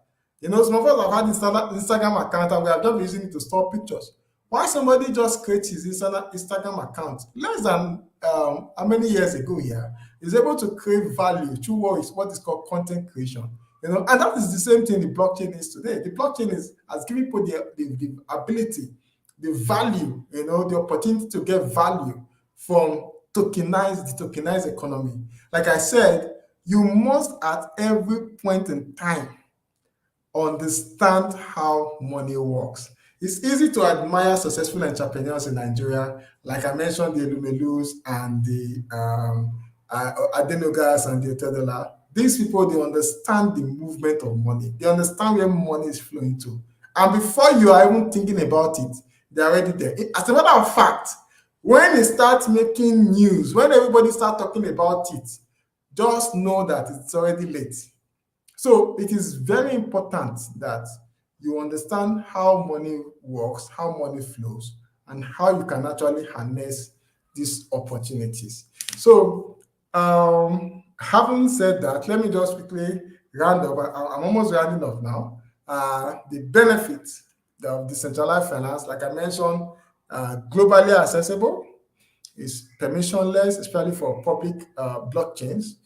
Some of us have had Instagram account and we have just been using it to store pictures. Why somebody just creates his Instagram account less than how many years ago here is able to create value through what is called content creation. And that is the same thing the blockchain is today. The blockchain has given people the ability, the value, the opportunity to get value from the tokenized economy. Like I said, you must at every point in time understand how money works. It's easy to admire successful entrepreneurs in Nigeria, like I mentioned, the Elumelus and the Adenogas and the Otedola. These people, they understand the movement of money. They understand where money is flowing to. And before you are even thinking about it, they're already there. As a matter of fact, when they start making news, when everybody starts talking about it, just know that it's already late. So it is very important that you understand how money works, how money flows, and how you can actually harness these opportunities. So, having said that, let me just quickly round up. I'm almost rounding up now. The benefits of decentralized finance, like I mentioned, globally accessible, is permissionless, especially for public blockchains.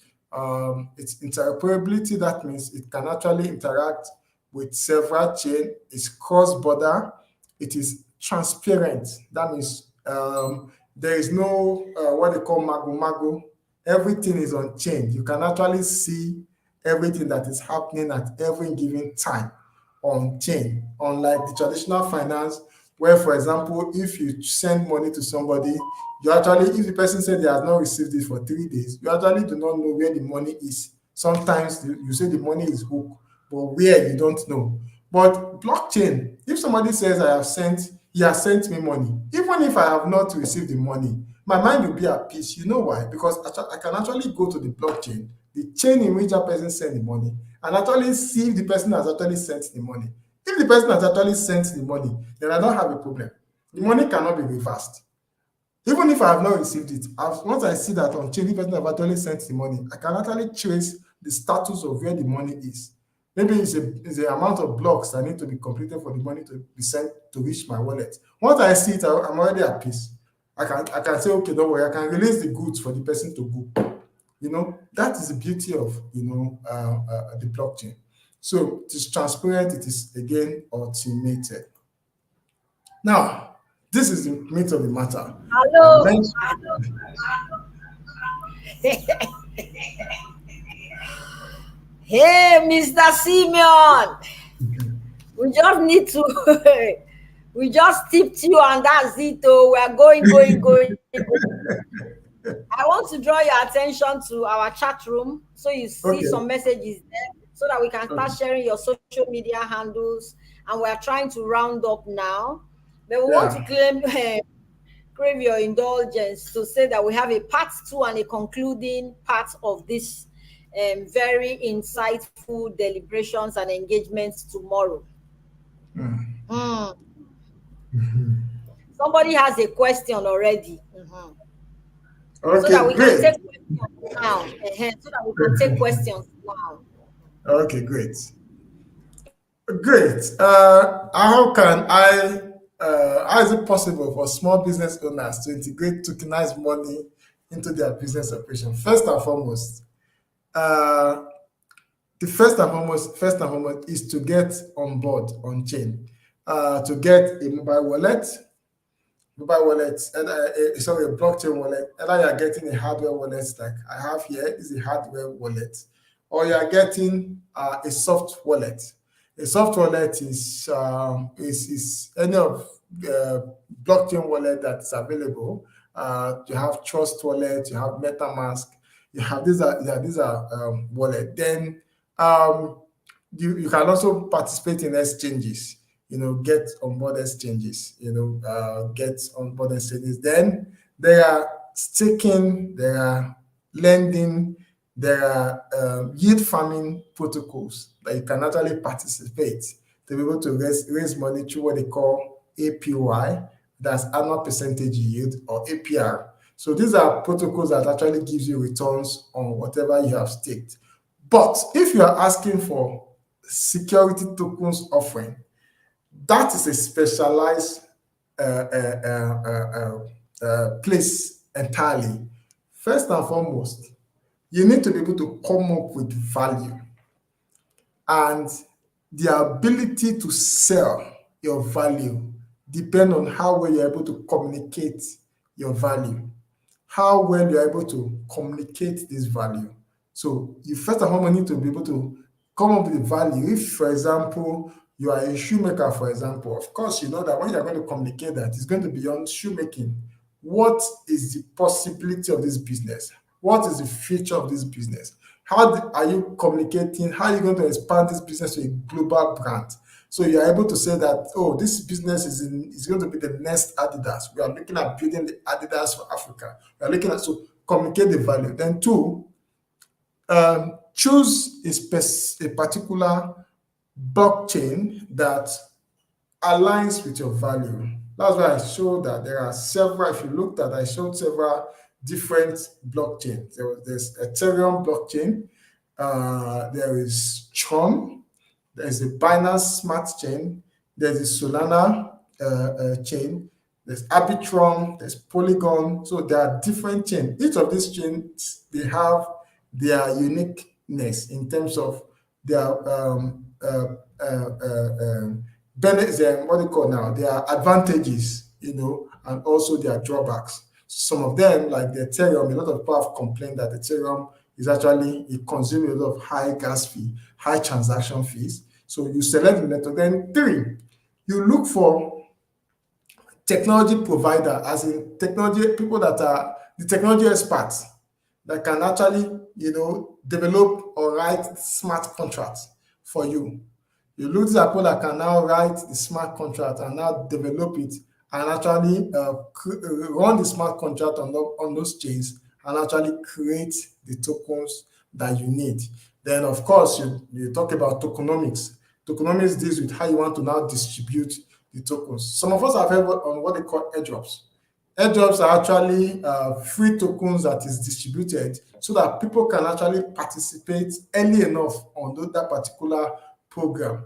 It's interoperability. That means it can actually interact with several chains. It's cross-border. It is transparent. That means there is no what they call mago. Everything is on chain. You can actually see everything that is happening at every given time on chain, unlike the traditional finance, where, for example, if you send money to somebody, you actually, if the person said they has not received it for 3 days, you actually do not know where the money is. Sometimes you say the money is hooked, but where you don't know. But blockchain, if somebody says he has sent me money, even if I have not received the money, my mind will be at peace. You know why? Because I can actually go to the blockchain, the chain in which that person sent the money, and actually see if the person has actually sent the money. If the person has actually sent the money, then I don't have a problem. The money cannot be reversed. Even if I have not received it, once I see that on chain, the person have actually sent the money, I can actually trace the status of where the money is. Maybe it's the amount of blocks that need to be completed for the money to be sent to reach my wallet. Once I see it, I'm already at peace. I can say, okay, don't worry, I can release the goods for the person to go. You know, that is the beauty of, the blockchain. So it is transparent, it is again automated. Now, this is the meat of the matter. Hello. Hey, Mr. Simeon. We just need to we just tipped you and that's it. Oh, we're going. I want to draw your attention to our chat room so you see some messages there so that we can start sharing your social media handles. And we're trying to round up now. But we want to crave your indulgence to say that we have a part 2 and a concluding part of this very insightful deliberations and engagements tomorrow. Somebody has a question already. Okay, so that we great. can take questions now. So that we can take questions now. Okay, great. Great. How is it possible for small business owners to integrate tokenized money into their business operation? First and foremost, first and foremost is to get on board on chain, to get a mobile wallet, and a blockchain wallet. Either you are getting a hardware wallet like I have here, is a hardware wallet, or you are getting a soft wallet. A soft wallet is any of the blockchain wallet that's available. You have Trust Wallet, you have MetaMask, you have these are wallet. Then you can also participate in exchanges. Get on board exchanges. Get on board exchanges. Then there are staking, there are lending, there are yield farming protocols that you can actually participate to be able to raise money through what they call APY, that's annual percentage yield, or APR. So these are protocols that actually gives you returns on whatever you have staked. But if you are asking for security tokens offering, that is a specialized place entirely. First and foremost, you need to be able to come up with value, and the ability to sell your value depends on how well you're able to communicate your value, how well you're able to communicate this value. So you first and foremost need to be able to come up with the value. If, for example, you are a shoemaker, for example, of course, you know that when you're going to communicate that, it's going to be beyond shoemaking. What is the possibility of this business? What is the future of this business? How are you communicating? How are you going to expand this business to a global brand? So you're able to say that, oh, this business is going to be the next Adidas. We are looking at building the Adidas for Africa. We are looking at, so communicate the value. Then 2, choose a particular blockchain that aligns with your value. That's why I showed that there are several. If you looked at, I showed several different blockchains. There's Ethereum blockchain. There is Tron. There's the Binance Smart Chain. There's the Solana chain. There's Arbitrum. There's Polygon. So there are different chains. Each of these chains, they have their uniqueness in terms of their benefits, what do you call now? Their advantages, and also their drawbacks. Some of them, like the Ethereum, a lot of people have complained that Ethereum is actually, it consumes a lot of high gas fee, high transaction fees. So you select the network. Then 3, you look for technology provider, as in technology, people that are the technology experts that can actually, develop or write smart contracts for you. You look at people that can now write the smart contract and now develop it and actually run the smart contract on those chains and actually create the tokens that you need. Then, of course, you talk about tokenomics. Tokenomics deals with how you want to now distribute the tokens. Some of us have heard on what they call airdrops. Airdrops are actually free tokens that is distributed so that people can actually participate early enough on that particular program.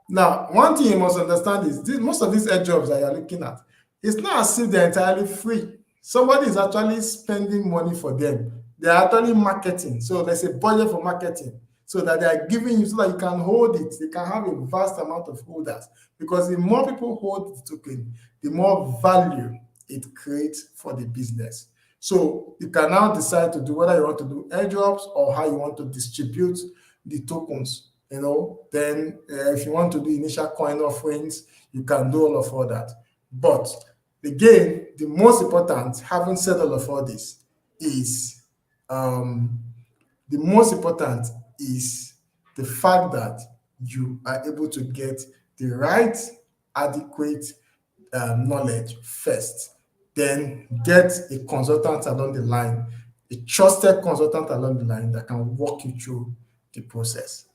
Now, one thing you must understand is most of these airdrops that you're looking at, it's not as if they're entirely free. Somebody is actually spending money for them. They're actually marketing. So there's a budget for marketing so that they are giving you so that you can hold it. You can have a vast amount of holders, because the more people hold the token, the more value it creates for the business. So you can now decide to do whether you want to do airdrops or how you want to distribute the tokens. Then if you want to do initial coin offerings, you can do all that. But again, the most important, having said all this, is the fact that you are able to get the right, adequate knowledge first. Then get a consultant along the line, a trusted consultant along the line that can walk you through the process.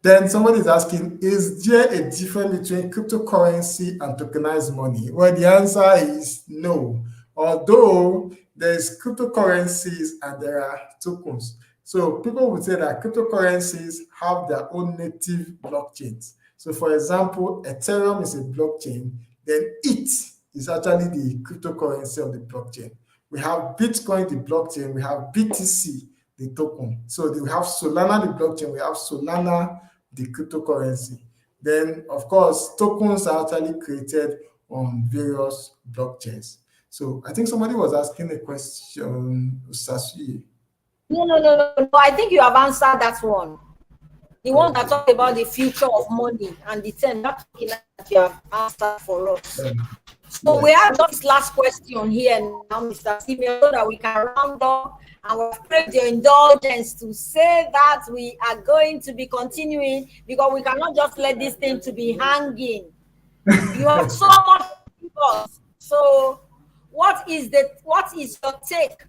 Then somebody is asking, is there a difference between cryptocurrency and tokenized money? Well, the answer is no. Although there's cryptocurrencies and there are tokens. So people would say that cryptocurrencies have their own native blockchains. So for example, Ethereum is a blockchain, then it is actually the cryptocurrency of the blockchain. We have Bitcoin, the blockchain, we have BTC, the token. So we have Solana, the blockchain, we have Solana, the cryptocurrency. Then, of course, tokens are actually created on various blockchains. So I think somebody was asking a question, Sashi. No. I think you have answered that one. The one that talked about the future of money and the term that you have answered for us. So we have this last question here now, Mr. Simeon, so that we can round up, and we'll pray your indulgence to say that we are going to be continuing, because we cannot just let this thing to be hanging. You have so much to. So what is your take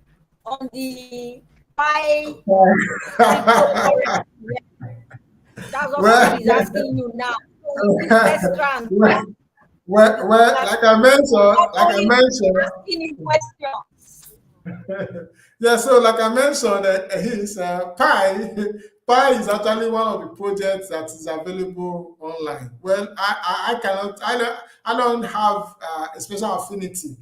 on the Pi? That's what he's asking you now. Well, like I mentioned, yeah. So, like I mentioned, his Pi is actually one of the projects that is available online. Well, I don't have a special affinity,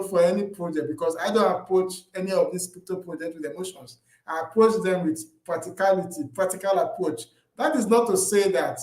for any project, because I don't approach any of these crypto projects with emotions. I approach them with practical approach. That is not to say that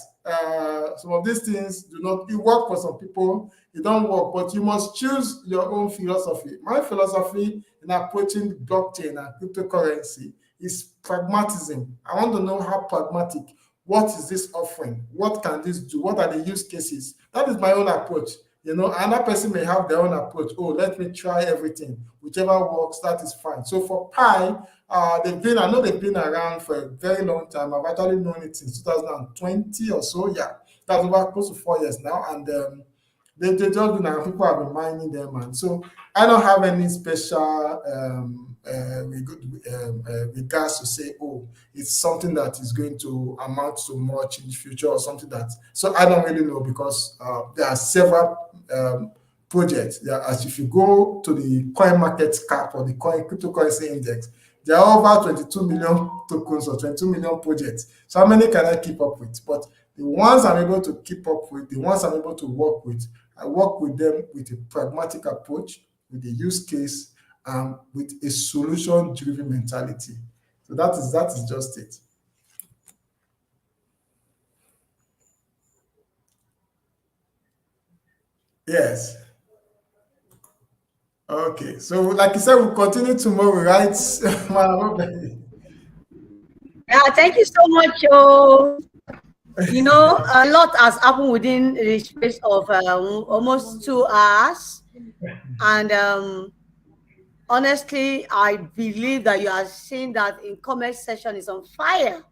some of these things do not work for some people, it don't work, but you must choose your own philosophy. My philosophy in approaching the blockchain and cryptocurrency is pragmatism. I want to know how pragmatic. What is this offering? What can this do? What are the use cases? That is my own approach. Another person may have their own approach. Oh, let me try everything. Whichever works, that is fine. So for Pi, I know they've been around for a very long time. I've actually known it since 2020 or so. Yeah, that's over close to 4 years now. And They just been, and people have been mining them, and so I don't have any special regards to say, oh, it's something that is going to amount to much in the future or something that. So I don't really know, because there are several projects. As if you go to the coin market cap or the cryptocurrency index, there are over 22 million tokens or 22 million projects. So how many can I keep up with? But the ones I'm able to keep up with, the ones I'm able to work with, I work with them with a pragmatic approach, with a use case, with a solution-driven mentality. So that is just it. Yes. Okay. So like you said, we'll continue tomorrow, right? Yeah, thank you so much. You know, a lot has happened within the space of almost 2 hours. And honestly, I believe that you are seeing that in comment section is on fire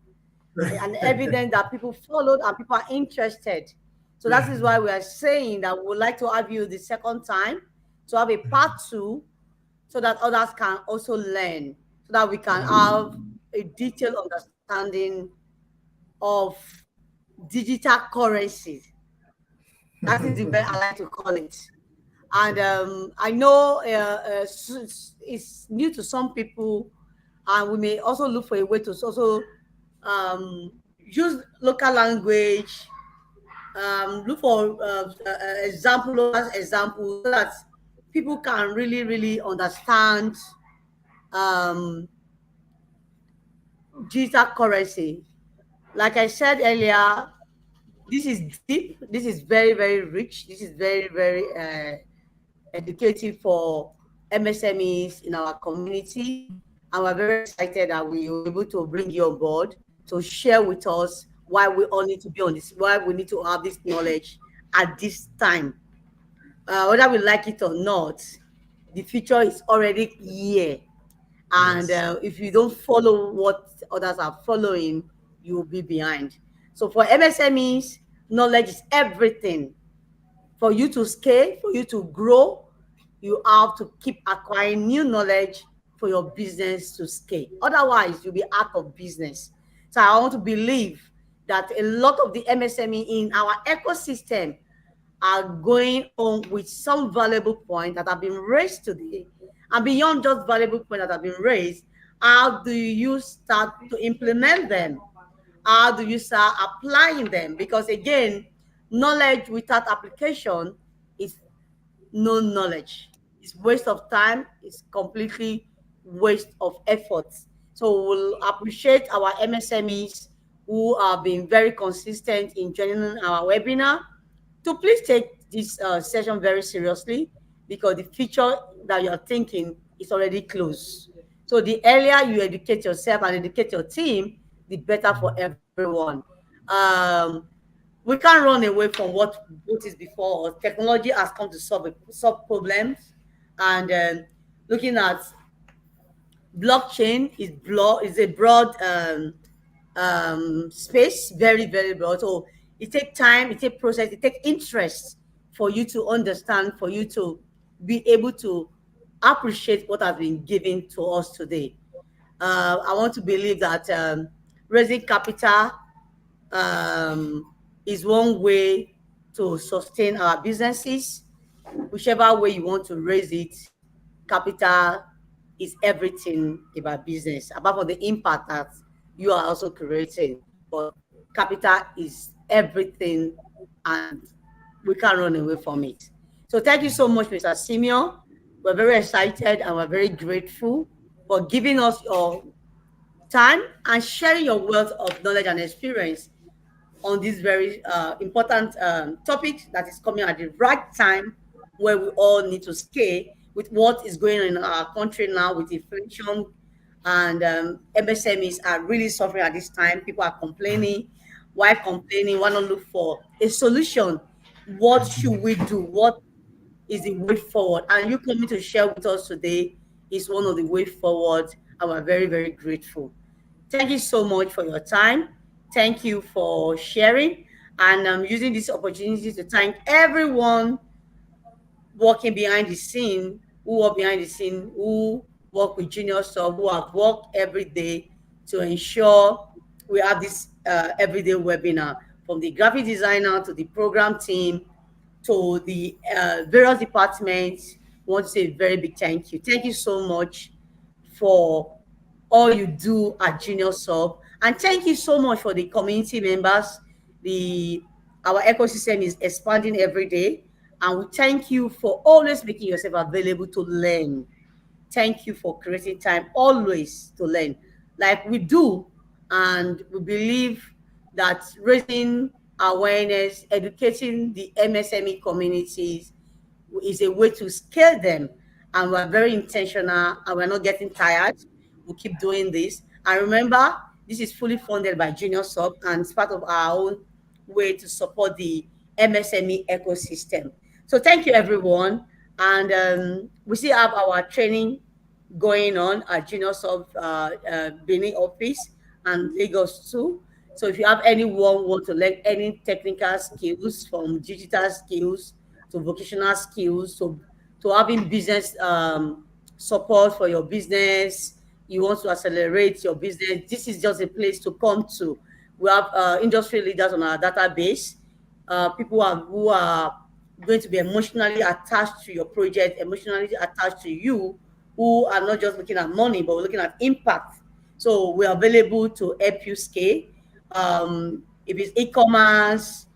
and evident that people followed and people are interested. So that is why we are saying that we would like to have you the second time to have a part 2 so that others can also learn, so that we can have a detailed understanding of digital currency. That is the way I like to call it. And I know it's new to some people, and we may also look for a way to also use local language, look for examples so that people can really understand digital currency. Like I said earlier, this is deep, this is very rich, this is very educative for MSMEs in our community, and we're very excited that we were able to bring you on board to share with us why we all need to be on this, why we need to have this knowledge at this time. Whether we like it or not, the future is already here. And if you don't follow what others are following, you will be behind. So for MSMEs, knowledge is everything. For you to scale, for you to grow, you have to keep acquiring new knowledge for your business to scale. Otherwise, you'll be out of business. So I want to believe that a lot of the MSME in our ecosystem are going on with some valuable points that have been raised today. And beyond just valuable points that have been raised, how do you start to implement them? How do you start applying them? Because again, knowledge without application is no knowledge. It's waste of time. It's completely waste of effort. So we'll appreciate our MSMEs who have been very consistent in joining our webinar. So please take this session very seriously, because the future that you're thinking is already close. So the earlier you educate yourself and educate your team, the better for everyone. We can't run away from what is before us. Technology has come to solve problems, and looking at blockchain is a broad space, very broad. So it takes time, it takes process, it takes interest for you to understand, for you to be able to appreciate what has been given to us today. I want to believe that raising capital is one way to sustain our businesses. Whichever way you want to raise it, capital is everything about business, apart from the impact that you are also creating. But capital is everything, and we can't run away from it. So thank you so much, Mr. Simeon. We're very excited and we're very grateful for giving us your time and sharing your wealth of knowledge and experience on this very important topic that is coming at the right time, where we all need to scale with what is going on in our country now with inflation, and MSMEs are really suffering at this time. People are complaining. Why complaining? Why not look for a solution? What should we do? What is the way forward? And you coming to share with us today is one of the way forward, and we're very grateful. Thank you so much for your time. Thank you for sharing, and I'm using this opportunity to thank everyone working behind the scene, who work with Genius Hub, who have worked every day to ensure we have this everyday webinar, from the graphic designer to the program team to the various departments. I want to say a very big thank you. Thank you so much for all you do at Genius Hub, and thank you so much for the community members. Our ecosystem is expanding every day, and we thank you for always making yourself available to learn. Thank you for creating time always to learn, like we do, and we believe that raising awareness, educating the MSME communities is a way to scale them, and we're very intentional, and we're not getting tired. We'll keep doing this. And remember, this is fully funded by Genius Hub, and it's part of our own way to support the MSME ecosystem. So thank you, everyone. And we still have our training going on at Genius Hub Benin office and Lagos too. So if you have anyone who want to learn any technical skills, from digital skills to vocational skills, to having business support for your business, you want to accelerate your business, this is just a place to come to. We have industry leaders on our database, people who are going to be emotionally attached to your project, emotionally attached to you, who are not just looking at money, but we're looking at impact. So we're available to help you scale. If it's e-commerce,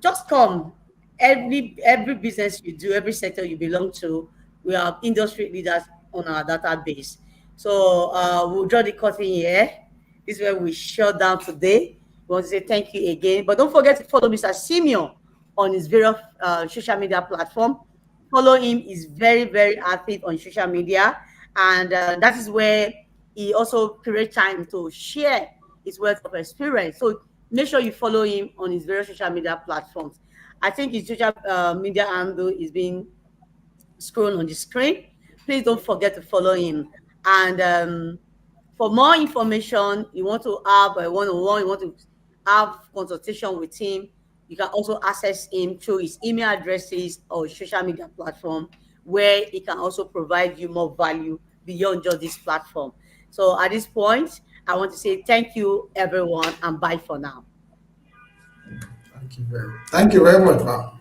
just come. Every business you do, every sector you belong to, we have industry leaders on our database. So we'll draw the curtain here. This is where we shut down today. We want to say thank you again. But don't forget to follow Mr. Simeon on his various social media platform. Follow him. He's very, very active on social media. And that is where he also creates time to share his wealth of experience. So make sure you follow him on his various social media platforms. I think his social media handle is being scrolled on the screen. Please don't forget to follow him. And for more information, you want to have a one-on-one, you want to have consultation with him, you can also access him through his email addresses or social media platform, where he can also provide you more value beyond just this platform. So at this point, I want to say thank you, everyone, and bye for now. Thank you very much, ma'am.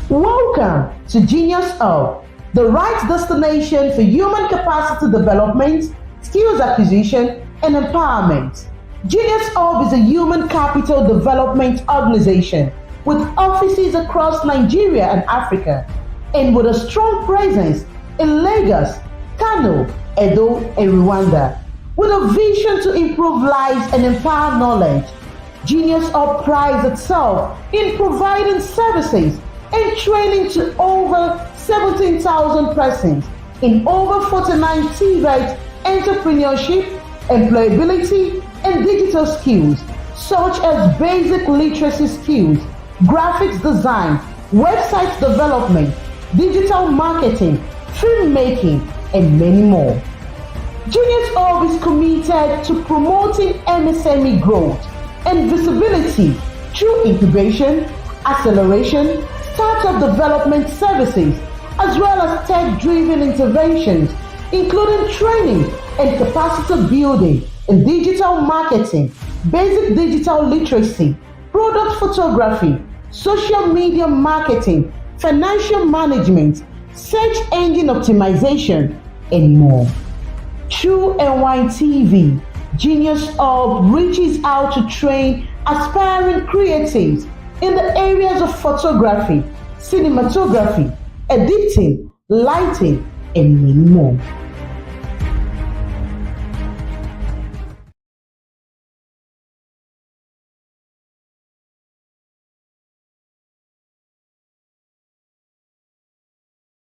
Welcome to Genius Hub, the right destination for human capacity development, skills acquisition, and empowerment. Genius Hub is a human capital development organization with offices across Nigeria and Africa, and with a strong presence in Lagos, Kano, Edo, and Rwanda. With a vision to improve lives and empower knowledge, Genius Hub prides itself in providing services and training to over 17,000 persons in over 49 TVET entrepreneurship, employability, and digital skills, such as basic literacy skills, graphics design, website development, digital marketing, filmmaking, and many more. Genius Hub is committed to promoting MSME growth and visibility through incubation, acceleration, startup development services, as well as tech-driven interventions, including training and capacity building in digital marketing, basic digital literacy, product photography, social media marketing, financial management, search engine optimization, and more. Through NYTV, Genius Hub reaches out to train aspiring creatives in the areas of photography, cinematography, editing, lighting, and many more.